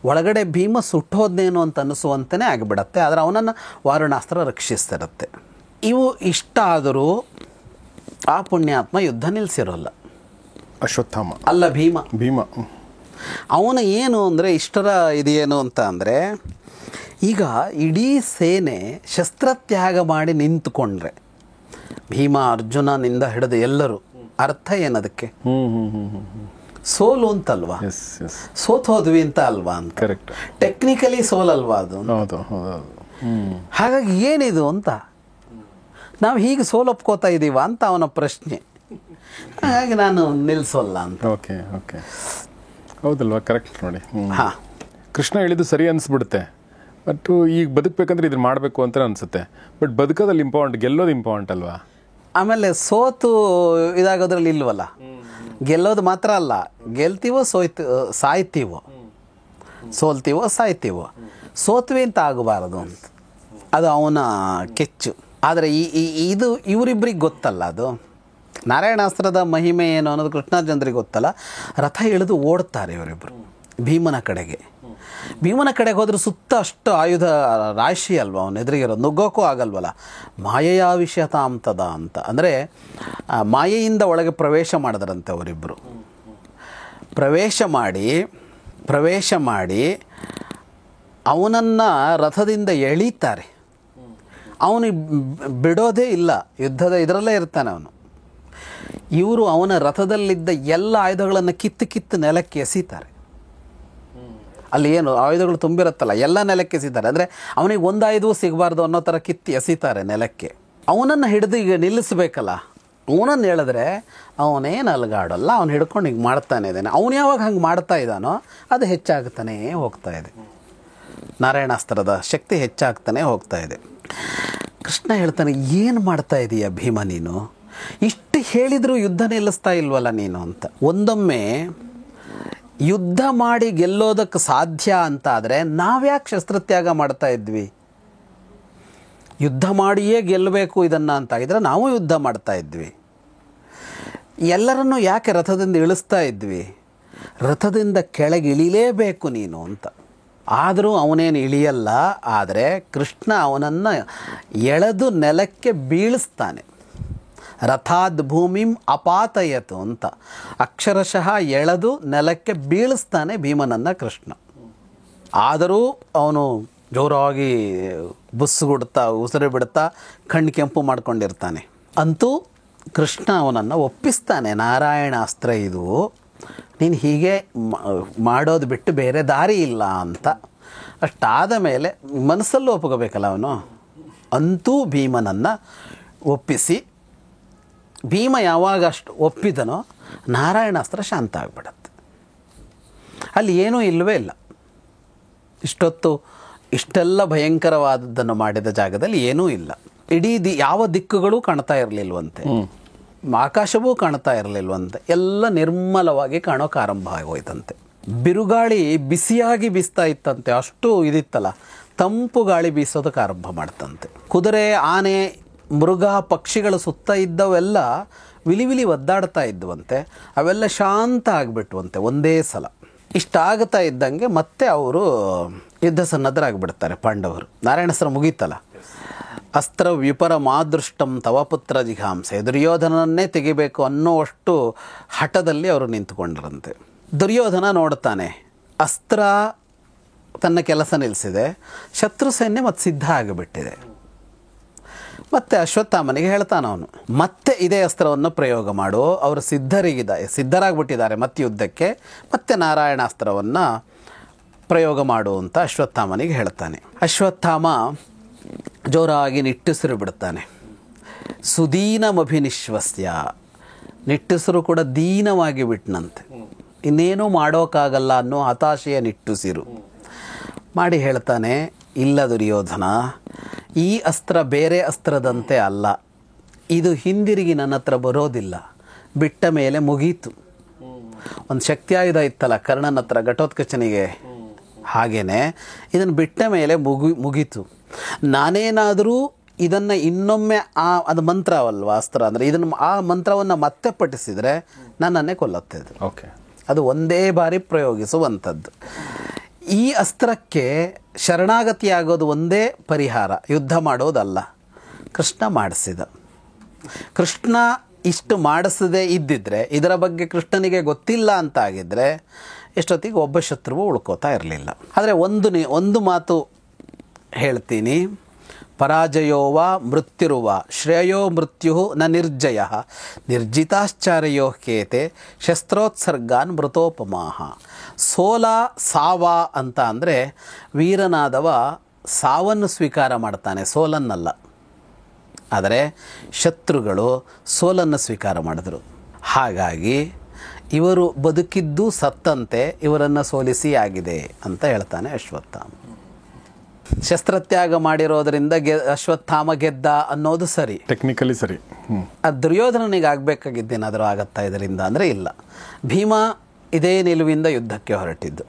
ಒಳಗಡೆ ಭೀಮ ಸುಟ್ಟೋದ್ನೇನು ಅಂತ ಅನ್ನಿಸುವಂತೆಯೇ ಆಗಿಬಿಡತ್ತೆ. ಆದರೆ ಅವನನ್ನು ವಾರಣಾಸ್ತ್ರ ರಕ್ಷಿಸ್ತಿರುತ್ತೆ. ಇವು ಇಷ್ಟ ಆದರೂ ಆ ಪುಣ್ಯಾತ್ಮ ಯುದ್ಧ ನಿಲ್ಲಿಸಿರೋಲ್ಲ. ಅಶ್ವತ್ಥಾಮ ಅಲ್ಲ, ಭೀಮ ಅವನ ಏನು ಅಂದರೆ ಇಷ್ಟರ ಇದೇನು ಅಂತ ಅಂದರೆ, ಈಗ ಇಡೀ ಸೇನೆ ಶಸ್ತ್ರತ್ಯಾಗ ಮಾಡಿ ನಿಂತುಕೊಂಡ್ರೆ, ಭೀಮ ಅರ್ಜುನನಿಂದ ಹಿಡಿದು ಎಲ್ಲರೂ, ಅರ್ಥ ಏನದಕ್ಕೆ? ಸೋಲು ಅಂತಲ್ವಾ, ಸೋತೋದ್ವಿ ಅಂತ ಅಲ್ವಾ ಅಂತ. ಕರೆಕ್ಟ್, ಟೆಕ್ನಿಕಲಿ ಸೋಲಲ್ವಾ ಅದು? ಹಾಗಾಗಿ ಏನಿದು ಅಂತ ನಾವು ಹೀಗೆ ಸೋಲೊಪ್ಕೋತಾ ಇದ್ದೀವ ಅಂತ ಅವನ ಪ್ರಶ್ನೆ. ಹಾಗಾಗಿ ನಾನು ನಿಲ್ಲಿಸೋಲ್ಲ ಅಂತ. ಓಕೆ ಓಕೆ, ಹೌದಲ್ವಾ? ಕರೆಕ್ಟ್ ನೋಡಿ. ಹಾಂ, ಕೃಷ್ಣ ಹೇಳಿದ್ದು ಸರಿ ಅನಿಸ್ಬಿಡುತ್ತೆ. ಬಟ್ ಈಗ ಬದುಕಬೇಕಂದ್ರೆ ಇದನ್ನು ಮಾಡಬೇಕು ಅಂತ ಅನಿಸುತ್ತೆ. ಬಟ್ ಬದುಕೋದಲ್ಲಿ ಇಂಪಾರ್ಟೆಂಟ್, ಗೆಲ್ಲೋದು ಇಂಪಾರ್ಟೆಂಟ್ ಅಲ್ವಾ? ಆಮೇಲೆ ಸೋತು ಇದಾಗೋದ್ರಲ್ಲಿ ಇಲ್ವಲ್ಲ. ಗೆಲ್ಲೋದು ಮಾತ್ರ ಅಲ್ಲ, ಗೆಲ್ತೀವೋ ಸಾಯ್ತೀವೋ, ಸೋಲ್ತೀವೋ ಸಾಯ್ತೀವೋ, ಸೋತ್ವಿ ಅಂತ ಆಗಬಾರದು ಅಂತ. ಅದು ಅವನ ಕೆಚ್ಚು. ಆದರೆ ಇದು ಇವರಿಬ್ಬರಿಗೆ ಗೊತ್ತಲ್ಲ. ಅದು ನಾರಾಯಣಾಸ್ತ್ರದ ಮಹಿಮೆ ಏನು ಅನ್ನೋದು ಕೃಷ್ಣಾರ್ಜುನರಿಗೆ ಗೊತ್ತಲ್ಲ. ರಥ ಇಳಿದು ಓಡ್ತಾರೆ ಇವರಿಬ್ಬರು ಭೀಮನ ಕಡೆಗೆ. ಭೀಮನ ಕಡೆಗೆ ಹೋದ್ರೆ ಸುತ್ತ ಅಷ್ಟು ಆಯುಧ ರಾಶಿ ಅಲ್ವ ಅವನ ಎದುರಿಗಿರೋದು, ನುಗ್ಗೋಕ್ಕೂ ಆಗಲ್ವಲ್ಲ. ಮಾಯೆಯಾವಿಷ್ಯತಾಂತದ ಅಂತ ಅಂದರೆ ಮಾಯೆಯಿಂದ ಒಳಗೆ ಪ್ರವೇಶ ಮಾಡಿದ್ರಂತೆ ಅವರಿಬ್ಬರು. ಪ್ರವೇಶ ಮಾಡಿ ಅವನನ್ನು ರಥದಿಂದ ಎಳೀತಾರೆ. ಅವನು ಬಿಡೋದೇ ಇಲ್ಲ, ಯುದ್ಧದ ಇದರಲ್ಲೇ ಇರ್ತಾನೆ ಅವನು. ಇವರು ಅವನ ರಥದಲ್ಲಿದ್ದ ಎಲ್ಲ ಆಯುಧಗಳನ್ನು ಕಿತ್ತು ನೆಲಕ್ಕೆ ಎಸೀತಾರೆ. ಅಲ್ಲಿ ಏನು ಆಯುಧಗಳು ತುಂಬಿರುತ್ತಲ್ಲ ಎಲ್ಲ ನೆಲಕ್ಕೆ ಎಸೀತಾರೆ. ಅಂದರೆ ಅವನಿಗೆ ಒಂದು ಆಯುಧವೂ ಸಿಗಬಾರ್ದು ಅನ್ನೋ ಥರ ಕಿತ್ತು ಎಸೀತಾರೆ ನೆಲಕ್ಕೆ. ಅವನನ್ನು ಹಿಡಿದು ಈಗ ನಿಲ್ಲಿಸಬೇಕಲ್ಲ, ಅವನನ್ನು ಹೇಳಿದ್ರೆ ಅವನೇನು ಅಲ್ಗಾಡಲ್ಲ, ಅವನು ಹಿಡ್ಕೊಂಡು ಹಿಂಗೆ ಮಾಡ್ತಾನೆ ಇದ್ದಾನೆ. ಅವನು ಯಾವಾಗ ಹಂಗೆ ಮಾಡ್ತಾ ಇದ್ದಾನೋ ಅದು ಹೆಚ್ಚಾಗ್ತಾನೇ ಹೋಗ್ತಾ ಇದೆ. ನಾರಾಯಣಾಸ್ತ್ರದ ಶಕ್ತಿ ಹೆಚ್ಚಾಗ್ತಾನೆ ಹೋಗ್ತಾ ಇದೆ. ಕೃಷ್ಣ ಹೇಳ್ತಾನೆ, ಏನು ಮಾಡ್ತಾ ಇದೀಯ ಭೀಮ ನೀನು? ಇಷ್ಟು ಹೇಳಿದರೂ ಯುದ್ಧ ನಿಲ್ಲಿಸ್ತಾ ಇಲ್ವಲ್ಲ ನೀನು ಅಂತ. ಒಂದೊಮ್ಮೆ ಯುದ್ಧ ಮಾಡಿ ಗೆಲ್ಲೋದಕ್ಕೆ ಸಾಧ್ಯ ಅಂತ ಆದರೆ ನಾವ್ಯಾಕೆ ಶಸ್ತ್ರತ್ಯಾಗ ಮಾಡ್ತಾ ಇದ್ವಿ? ಯುದ್ಧ ಮಾಡಿಯೇ ಗೆಲ್ಲಬೇಕು ಇದನ್ನು ಅಂತ ಇದ್ರೆ ನಾವು ಯುದ್ಧ ಮಾಡ್ತಾ ಇದ್ವಿ. ಎಲ್ಲರನ್ನೂ ಯಾಕೆ ರಥದಿಂದ ಇಳಿಸ್ತಾ ಇದ್ವಿ? ರಥದಿಂದ ಕೆಳಗೆ ಇಳಿಲೇಬೇಕು ನೀನು ಅಂತ. ಆದರೂ ಅವನೇನು ಇಳಿಯಲ್ಲ. ಆದರೆ ಕೃಷ್ಣ ಅವನನ್ನು ಎಳೆದು ನೆಲಕ್ಕೆ ಬೀಳಿಸ್ತಾನೆ. ರಥಾದ್ ಭೂಮಿಂ ಅಪಾತಯತು ಅಂತ ಅಕ್ಷರಶಃ ಎಳೆದು ನೆಲಕ್ಕೆ ಬೀಳಿಸ್ತಾನೆ ಭೀಮನನ್ನು ಕೃಷ್ಣ. ಆದರೂ ಅವನು ಜೋರಾಗಿ ಬುಸ್ಸುಗುಡ್ತಾ ಉಸಿರು ಬಿಡ್ತಾ ಕಣ್ಣು ಕೆಂಪು ಮಾಡ್ಕೊಂಡಿರ್ತಾನೆ. ಅಂತೂ ಕೃಷ್ಣ ಅವನನ್ನು ಒಪ್ಪಿಸ್ತಾನೆ, ನಾರಾಯಣಾಸ್ತ್ರ ಇದು, ನೀನು ಹೀಗೆ ಮಾಡೋದು ಬಿಟ್ಟು ಬೇರೆ ದಾರಿ ಇಲ್ಲ ಅಂತ. ಅಷ್ಟಾದ ಮೇಲೆ ಮನಸ್ಸಲ್ಲೂ ಒಪ್ಕೋಬೇಕಲ್ಲ ಅವನು. ಅಂತೂ ಭೀಮನನ್ನು ಒಪ್ಪಿಸಿ, ಭೀಮ ಯಾವಾಗ ಅಷ್ಟು ಒಪ್ಪಿದನೋ ನಾರಾಯಣಾಸ್ತ್ರ ಶಾಂತ ಆಗಿಬಿಡತ್ತೆ. ಅಲ್ಲಿ ಏನೂ ಇಲ್ಲವೇ ಇಲ್ಲ. ಇಷ್ಟೊತ್ತು ಇಷ್ಟೆಲ್ಲ ಭಯಂಕರವಾದದ್ದನ್ನು ಮಾಡಿದ ಜಾಗದಲ್ಲಿ ಏನೂ ಇಲ್ಲ. ಇಡೀ ಯಾವ ದಿಕ್ಕುಗಳೂ ಕಾಣ್ತಾ ಇರಲಿಲ್ವಂತೆ, ಆಕಾಶವೂ ಕಾಣ್ತಾ ಇರಲಿಲ್ವಂತೆ. ಎಲ್ಲ ನಿರ್ಮಲವಾಗಿ ಕಾಣೋಕೆ ಆರಂಭ ಆಗೋಯ್ತಂತೆ. ಬಿರುಗಾಳಿ ಬಿಸಿಯಾಗಿ ಬೀಸ್ತಾ ಇತ್ತಂತೆ, ಅಷ್ಟು ಇದಿತ್ತಲ್ಲ, ತಂಪು ಗಾಳಿ ಬೀಸೋದಕ್ಕೆ ಆರಂಭ ಮಾಡ್ತಂತೆ. ಕುದುರೆ, ಆನೆ, ಮೃಗ, ಪಕ್ಷಿಗಳು ಸುತ್ತ ಇದ್ದವೆಲ್ಲ ವಿಲಿ ಒದ್ದಾಡ್ತಾ ಇದ್ವಂತೆ. ಅವೆಲ್ಲ ಶಾಂತ ಆಗಿಬಿಟ್ವಂತೆ ಒಂದೇ ಸಲ. ಇಷ್ಟಾಗ್ತಾ ಇದ್ದಂಗೆ ಮತ್ತೆ ಅವರು ಯುದ್ಧ ಸನ್ನದ್ಧರಾಗಿಬಿಡ್ತಾರೆ ಪಾಂಡವರು. ನಾರಾಯಣಾಸ್ತ್ರ ಮುಗೀತಲ್ಲ. ಅಸ್ತ್ರ ವಿಪರ ಮಾದೃಷ್ಟಂ ತವ ಪುತ್ರ ಜಿಘಾಂಸೆ, ದುರ್ಯೋಧನನ್ನೇ ತೆಗಿಬೇಕು ಅನ್ನೋಷ್ಟು ಹಠದಲ್ಲಿ ಅವರು ನಿಂತುಕೊಂಡ್ರಂತೆ. ದುರ್ಯೋಧನ ನೋಡ್ತಾನೆ, ಅಸ್ತ್ರ ತನ್ನ ಕೆಲಸ ನಿಲ್ಲಿಸಿದೆ, ಶತ್ರು ಸೈನ್ಯ ಮತ್ತು ಸಿದ್ಧ ಆಗಿಬಿಟ್ಟಿದೆ. ಮತ್ತೆ ಅಶ್ವತ್ಥಾಮನಿಗೆ ಹೇಳ್ತಾನೆ ಅವನು, ಮತ್ತೆ ಇದೇ ಅಸ್ತ್ರವನ್ನು ಪ್ರಯೋಗ ಮಾಡು, ಅವರು ಸಿದ್ಧರಾಗ್ಬಿಟ್ಟಿದ್ದಾರೆ ಮತ್ತೆ ಯುದ್ಧಕ್ಕೆ, ಮತ್ತೆ ನಾರಾಯಣಾಸ್ತ್ರವನ್ನು ಪ್ರಯೋಗ ಮಾಡು ಅಂತ ಅಶ್ವತ್ಥಾಮನಿಗೆ ಹೇಳ್ತಾನೆ. ಅಶ್ವತ್ಥಾಮ ಜೋರಾಗಿ ನಿಟ್ಟುಸಿರು ಬಿಡ್ತಾನೆ. ಸುದೀನಮಭಿನಿಶ್ವಸ್ಯ, ನಿಟ್ಟುಸಿರು ಕೂಡ ದೀನವಾಗಿ ಬಿಟ್ಟನಂತೆ. ಇನ್ನೇನೂ ಮಾಡೋಕ್ಕಾಗಲ್ಲ ಅನ್ನೋ ಹತಾಶೆಯ ನಿಟ್ಟುಸಿರು ಮಾಡಿ ಹೇಳ್ತಾನೆ, ಇಲ್ಲ ದುರ್ಯೋಧನ, ಈ ಅಸ್ತ್ರ ಬೇರೆ ಅಸ್ತ್ರದಂತೆ ಅಲ್ಲ, ಇದು ಹಿಂದಿರುಗಿ ನನ್ನ ಹತ್ರ ಬರೋದಿಲ್ಲ, ಬಿಟ್ಟ ಮೇಲೆ ಮುಗೀತು. ಒಂದು ಶಕ್ತಿಯಾಯುಧ ಇತ್ತಲ್ಲ ಕರ್ಣನ ಹತ್ರ ಘಟೋತ್ಕಚನಿಗೆ, ಹಾಗೇನೆ ಇದನ್ನು ಬಿಟ್ಟ ಮೇಲೆ ಮುಗೀತು. ನಾನೇನಾದರೂ ಇದನ್ನು ಇನ್ನೊಮ್ಮೆ ಅದು ಮಂತ್ರವಲ್ವ ಅಸ್ತ್ರ ಅಂದರೆ, ಇದನ್ನು ಆ ಮಂತ್ರವನ್ನು ಮತ್ತೆ ಪಠಿಸಿದರೆ ನನ್ನನ್ನೇ ಕೊಲ್ಲುತ್ತೆ. ಓಕೆ, ಅದು ಒಂದೇ ಬಾರಿ ಪ್ರಯೋಗಿಸುವಂಥದ್ದು. ಈ ಅಸ್ತ್ರಕ್ಕೆ ಶರಣಾಗತಿಯಾಗೋದು ಒಂದೇ ಪರಿಹಾರ, ಯುದ್ಧ ಮಾಡೋದಲ್ಲ. ಕೃಷ್ಣ ಮಾಡಿಸಿದ. ಕೃಷ್ಣ ಇಷ್ಟು ಮಾಡಿಸದೇ ಇದ್ದಿದ್ರೆ, ಇದರ ಬಗ್ಗೆ ಕೃಷ್ಣನಿಗೆ ಗೊತ್ತಿಲ್ಲ ಅಂತ ಆಗಿದ್ದರೆ ಎಷ್ಟೊತ್ತಿಗೆ ಒಬ್ಬ ಶತ್ರುವು ಉಳ್ಕೋತಾ ಇರಲಿಲ್ಲ. ಆದರೆ ಒಂದು ಮಾತು ಹೇಳ್ತೀನಿ, ಪರಾಜಯೋವ ಮೃತ್ಯುರುವ ಶ್ರೇಯೋ ಮೃತ್ಯು ನ ನಿರ್ಜಯ ನಿರ್ಜಿತಾಶ್ಚಾರ್ಯೋ ಕೇತೆ ಶಸ್ತ್ರೋತ್ಸರ್ಗಾನ್ ಮೃತೋಪಮಾಹ. ಸೋಲ ಸಾವ ಅಂತ ಅಂದರೆ ವೀರನಾದವ ಸಾವನ್ನು ಸ್ವೀಕಾರ ಮಾಡ್ತಾನೆ, ಸೋಲನ್ನಲ್ಲ. ಆದರೆ ಶತ್ರುಗಳು ಸೋಲನ್ನು ಸ್ವೀಕಾರ ಮಾಡಿದ್ರು. ಹಾಗಾಗಿ ಇವರು ಬದುಕಿದ್ದು ಸತ್ತಂತೆ, ಇವರನ್ನು ಸೋಲಿಸಿ ಆಗಿದೆ ಅಂತ ಹೇಳ್ತಾನೆ ಅಶ್ವತ್ಥಾಮ. ಶಸ್ತ್ರತ್ಯಾಗ ಮಾಡಿರೋದರಿಂದ ಅಶ್ವತ್ಥಾಮ ಗೆದ್ದ ಅನ್ನೋದು ಸರಿ, ಟೆಕ್ನಿಕಲಿ ಸರಿ. ಅದು ದುರ್ಯೋಧನನಿಗೆ ಆಗಬೇಕಾಗಿದ್ದೇನಾದರೂ ಆಗತ್ತಾ ಇದರಿಂದ ಅಂದರೆ ಇಲ್ಲ. ಭೀಮ ಇದೇ ನಿಲುವಿಂದ ಯುದ್ಧಕ್ಕೆ ಹೊರಟಿದ್ದು.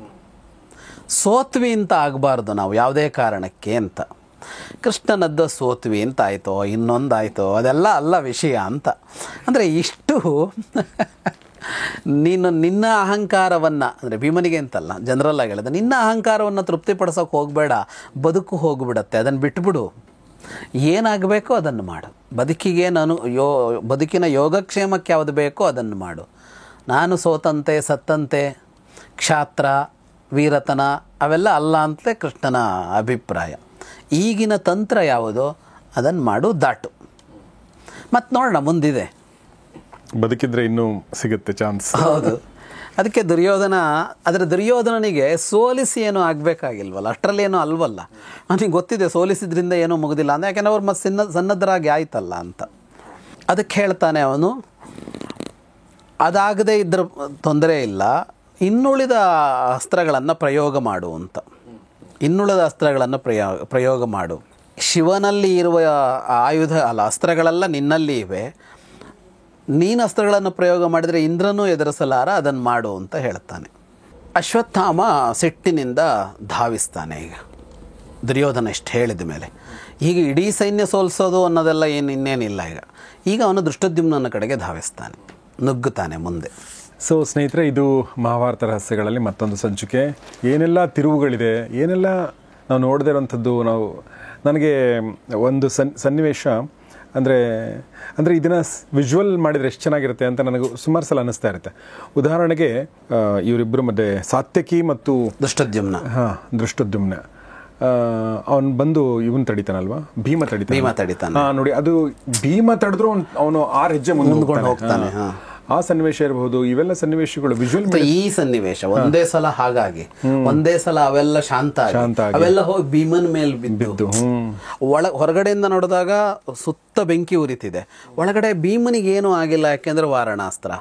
ಸೋತ್ವಿ ಅಂತ ಆಗಬಾರ್ದು ನಾವು ಯಾವುದೇ ಕಾರಣಕ್ಕೆ ಅಂತ. ಕೃಷ್ಣನದ್ದು ಸೋತ್ವಿ ಅಂತ ಆಯಿತೋ ಇನ್ನೊಂದಾಯಿತೋ ಅದೆಲ್ಲ ಅಲ್ಲ ವಿಷಯ ಅಂತ. ಅಂದರೆ ಇಷ್ಟು ನೀನು ನಿನ್ನ ಅಹಂಕಾರವನ್ನು, ಅಂದರೆ ಭೀಮನಿಗೆ ಅಂತಲ್ಲ ಜನರಲ್ಲಾಗಿ ಹೇಳಿದೆ, ನಿನ್ನ ಅಹಂಕಾರವನ್ನು ತೃಪ್ತಿಪಡಿಸೋಕೆ ಹೋಗಬೇಡ, ಬದುಕು ಹೋಗಿಬಿಡತ್ತೆ, ಅದನ್ನು ಬಿಟ್ಬಿಡು. ಏನಾಗಬೇಕೋ ಅದನ್ನು ಮಾಡು. ಬದುಕಿಗೆ ಬದುಕಿನ ಯೋಗಕ್ಷೇಮಕ್ಕೆ ಯಾವುದು ಬೇಕೋ ಅದನ್ನು ಮಾಡು. ನಾನು ಸೋತಂತೆ ಸತ್ತಂತೆ ಕ್ಷಾತ್ರ ವೀರತನ ಅವೆಲ್ಲ ಅಲ್ಲ ಅಂತಲೇ ಕೃಷ್ಣನ ಅಭಿಪ್ರಾಯ. ಈಗಿನ ತಂತ್ರ ಯಾವುದೋ ಅದನ್ನು ಮಾಡು, ದಾಟು, ಮತ್ತು ನೋಡೋಣ ಮುಂದಿದೆ. ಬದುಕಿದ್ರೆ ಇನ್ನೂ ಸಿಗುತ್ತೆ ಚಾನ್ಸ್. ಹೌದು. ಅದಕ್ಕೆ ದುರ್ಯೋಧನನಿಗೆ ಸೋಲಿಸಿ ಏನೂ ಆಗಬೇಕಾಗಿಲ್ವಲ್ಲ, ಅಷ್ಟರಲ್ಲೇನೂ ಅಲ್ವಲ್ಲ. ನನಗೆ ಗೊತ್ತಿದೆ ಸೋಲಿಸಿದ್ರಿಂದ ಏನೂ ಮುಗಿದಿಲ್ಲ ಅಂತ, ಯಾಕೆಂದರೆ ಅವ್ರು ಮತ್ತೆ ಸನ್ನದ್ಧರಾಗಿ ಆಯ್ತಲ್ಲ ಅಂತ. ಅದಕ್ಕೆ ಹೇಳ್ತಾನೆ ಅವನು, ಅದಾಗದೇ ಇದ್ದರೆ ತೊಂದರೆ ಇಲ್ಲ, ಇನ್ನುಳಿದ ಅಸ್ತ್ರಗಳನ್ನು ಪ್ರಯೋಗ ಮಾಡು ಅಂತ. ಇನ್ನುಳಿದ ಅಸ್ತ್ರಗಳನ್ನು ಪ್ರಯೋಗ ಮಾಡು. ಶಿವನಲ್ಲಿ ಇರುವ ಅಸ್ತ್ರಗಳೆಲ್ಲ ನಿನ್ನಲ್ಲಿ ಇವೆ, ನೀನು ಅಸ್ತ್ರಗಳನ್ನು ಪ್ರಯೋಗ ಮಾಡಿದರೆ ಇಂದ್ರನೂ ಎದುರಿಸಲಾರ, ಅದನ್ನು ಮಾಡು ಅಂತ ಹೇಳ್ತಾನೆ. ಅಶ್ವತ್ಥಾಮ ಸಿಟ್ಟಿನಿಂದ ಧಾವಿಸ್ತಾನೆ. ಈಗ ದುರ್ಯೋಧನ ಇಷ್ಟು ಹೇಳಿದ ಮೇಲೆ ಈಗ ಇಡೀ ಸೈನ್ಯ ಸೋಲಿಸೋದು ಅನ್ನೋದೆಲ್ಲ ಇನ್ನೇನಿಲ್ಲ. ಈಗ ಅವನು ದೃಷ್ಟದ್ಯುಮ್ನನ ಕಡೆಗೆ ಧಾವಿಸ್ತಾನೆ, ನುಗ್ಗುತ್ತಾನೆ ಮುಂದೆ. ಸೊ ಸ್ನೇಹಿತರೆ, ಇದು ಮಹಾಭಾರತ ರಹಸ್ಯಗಳಲ್ಲಿ ಮತ್ತೊಂದು ಸಂಚಿಕೆ. ಏನೆಲ್ಲ ತಿರುವುಗಳಿದೆ, ಏನೆಲ್ಲ ನಾವು ನೋಡದೇ ಇರೋಂಥದ್ದು. ನನಗೆ ಒಂದು ಸನ್ನಿವೇಶ ಅಂದರೆ ಇದನ್ನು ವಿಜುವಲ್ ಮಾಡಿದರೆ ಎಷ್ಟು ಚೆನ್ನಾಗಿರುತ್ತೆ ಅಂತ ನನಗೆ ಸುಮಾರು ಸಲ ಅನ್ನಿಸ್ತಾ ಇರುತ್ತೆ. ಉದಾಹರಣೆಗೆ ಇವರಿಬ್ಬರ ಮಧ್ಯೆ ಸಾತ್ಯಕಿ ಮತ್ತು ದೃಷ್ಟದ್ಯುಮ್ನ ಅವನು ಬಂದು ಇವನು ತಡಿತಾನಲ್ವಾ, ಭೀಮ ತಡಿತಾನೆ. ನೋಡಿ, ಅದು ಭೀಮ ತಡೆದ್ರು ಅವನು 6 ಹೆಜ್ಜೆ ಮುಂದೆ ಹೋಗ್ತಾನೆ. ಆ ಸನ್ನಿವೇಶ ಇರಬಹುದು, ಇವೆಲ್ಲ ಸನ್ನಿವೇಶಗಳು ವಿಜುವಲ್. ಈ ಸನ್ನಿವೇಶ ಒಂದೇ ಸಲ, ಹಾಗಾಗಿ ಒಂದೇ ಸಲ ಅವೆಲ್ಲ ಶಾಂತ ಅವೆಲ್ಲ ಹೋಗಿ ಭೀಮನ್ ಮೇಲೆ ಬಿದ್ದು, ಹೊರಗಡೆಯಿಂದ ನೋಡಿದಾಗ ಸುತ್ತ ಬೆಂಕಿ ಉರಿತಿದೆ, ಒಳಗಡೆ ಭೀಮನಿಗೆ ಏನೂ ಆಗಿಲ್ಲ, ಯಾಕೆಂದ್ರೆ ವಾರಣಾಸ್ತ್ರ.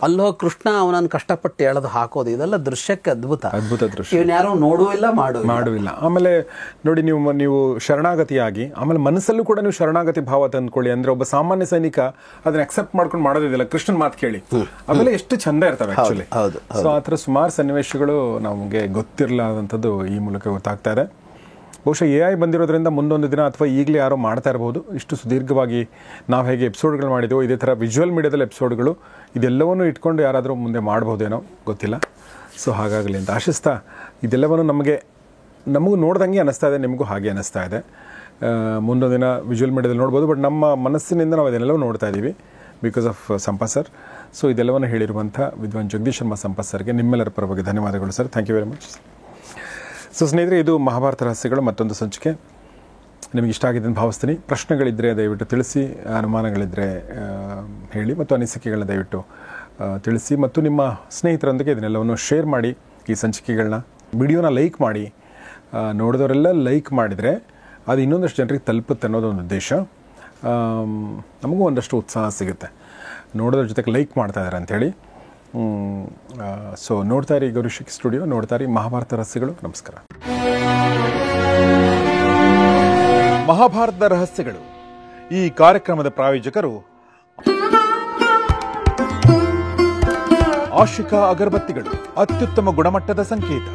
ಅಲ್ಲೋಗಿ ಕೃಷ್ಣ ಅವನನ್ನು ಕಷ್ಟಪಟ್ಟು ಎಳೆದು ಹಾಕೋದು, ಇದೆಲ್ಲ ದೃಶ್ಯಕ್ಕೆ ಅದ್ಭುತ ದೃಶ್ಯ. ಇವನ್ ಯಾರು ನೋಡುವಿಲ್ಲ, ಮಾಡುವಿಲ್ಲ. ಆಮೇಲೆ ನೋಡಿ, ನೀವು ಶರಣಾಗತಿಯಾಗಿ, ಆಮೇಲೆ ಮನಸ್ಸಲ್ಲೂ ಕೂಡ ನೀವು ಶರಣಾಗತಿ ಭಾವ ತಂದ್ಕೊಳ್ಳಿ. ಅಂದ್ರೆ ಒಬ್ಬ ಸಾಮಾನ್ಯ ಸೈನಿಕ ಅದನ್ನ ಅಕ್ಸೆಪ್ಟ್ ಮಾಡ್ಕೊಂಡು ಮಾಡೋದಿಲ್ಲ, ಕೃಷ್ಣನ್ ಮಾತು ಕೇಳಿ. ಆಮೇಲೆ ಎಷ್ಟು ಚಂದ ಇರ್ತವೆ ಆಕ್ಚುಲಿ. ಸೊ ಆ ಥರ ಸುಮಾರು ಸನ್ನಿವೇಶಗಳು ನಮಗೆ ಗೊತ್ತಿರಲಾದಂಥದ್ದು ಈ ಮೂಲಕ ಗೊತ್ತಾಗ್ತಾ ಇದೆ. ಬಹುಶಃ AI ಬಂದಿರೋದ್ರಿಂದ ಮುಂದೊಂದು ದಿನ ಅಥವಾ ಈಗಲೇ ಯಾರೋ ಮಾಡ್ತಾ ಇರಬಹುದು. ಇಷ್ಟು ಸುದೀರ್ಘವಾಗಿ ನಾವು ಹೇಗೆ ಎಪಿಸೋಡ್ಗಳು ಮಾಡಿದೆವು, ಇದೇ ಥರ ವಿಜುವಲ್ ಮೀಡಿಯಾದಲ್ಲಿ ಎಪಿಸೋಡ್ಗಳು ಇದೆಲ್ಲವನ್ನೂ ಇಟ್ಕೊಂಡು ಯಾರಾದರೂ ಮುಂದೆ ಮಾಡ್ಬೋದೇನೋ ಗೊತ್ತಿಲ್ಲ. ಸೊ ಹಾಗಾಗಲಿ ಅಂತ ಆಶಿಸ್ತಾ, ಇದೆಲ್ಲವನ್ನು ನಮಗೂ ನೋಡ್ದಂಗೆ ಅನ್ನಿಸ್ತಾ ಇದೆ, ನಿಮಗೂ ಹಾಗೆ ಅನ್ನಿಸ್ತಾ ಇದೆ. ಮುಂದೊಂದು ದಿನ ವಿಜುವಲ್ ಮೀಡಿಯಾದಲ್ಲಿ ನೋಡ್ಬೋದು, ಬಟ್ ನಮ್ಮ ಮನಸ್ಸಿನಿಂದ ನಾವು ಇದೆಲ್ಲವೂ ನೋಡ್ತಾ ಇದ್ದೀವಿ because of Sampath sir. So ಇದೆಲ್ಲವನ್ನು ಹೇಳಿರುವಂಥ ವಿದ್ವಾನ್ ಜಗದೀಶ್ ಶರ್ಮಾ ಸಂಪತ್ ಸರ್ಗೆ ನಿಮ್ಮೆಲ್ಲರ ಪರವಾಗಿ ಧನ್ಯವಾದಗಳು sir. Thank you very much. So ಸ್ನೇಹಿತರೆ, ಇದು ಮಹಾಭಾರತ ರಹಸ್ಯಗಳು ಮತ್ತೊಂದು ಸಂಚಿಕೆ. ನಿಮಗೆ ಇಷ್ಟ ಆಗಿದೆ ಅಂತ ಭಾವಿಸ್ತೀನಿ. ಪ್ರಶ್ನೆಗಳಿದ್ದರೆ ದಯವಿಟ್ಟು ತಿಳಿಸಿ, ಅನುಮಾನಗಳಿದ್ದರೆ ಹೇಳಿ, ಮತ್ತು ಅನಿಸಿಕೆಗಳನ್ನ ದಯವಿಟ್ಟು ತಿಳಿಸಿ, ಮತ್ತು ನಿಮ್ಮ ಸ್ನೇಹಿತರೊಂದಿಗೆ ಇದನ್ನೆಲ್ಲವನ್ನು ಶೇರ್ ಮಾಡಿ. ಈ ಸಂಚಿಕೆಗಳನ್ನ, ವಿಡಿಯೋನ ಲೈಕ್ ಮಾಡಿ. ನೋಡಿದವರೆಲ್ಲ ಲೈಕ್ ಮಾಡಿದರೆ ಅದು ಇನ್ನೊಂದಷ್ಟು ಜನರಿಗೆ ತಲುಪುತ್ತೆ ಅನ್ನೋದು ಒಂದು ಉದ್ದೇಶ. ನಮಗೂ ಒಂದಷ್ಟು ಉತ್ಸಾಹ ಸಿಗುತ್ತೆ, ನೋಡೋದ್ರ ಜೊತೆಗೆ ಲೈಕ್ ಮಾಡ್ತಾ ಇದ್ದಾರೆ ಅಂಥೇಳಿ. ಸೊ ನೋಡ್ತಾ ಇರಿ ಗೌರಿಶಿಕ್ ಸ್ಟುಡಿಯೋ, ನೋಡ್ತಾ ಇರಿ ಮಹಾಭಾರತ ರಹಸ್ಯಗಳು. ನಮಸ್ಕಾರ. ಮಹಾಭಾರತ ರಹಸ್ಯಗಳು ಈ ಕಾರ್ಯಕ್ರಮದ ಪ್ರಾಯೋಜಕರು ಆಶಿಕಾ ಅಗರಬತ್ತಿಗಳು, ಅತ್ಯುತ್ತಮ ಗುಣಮಟ್ಟದ ಸಂಕೇತ.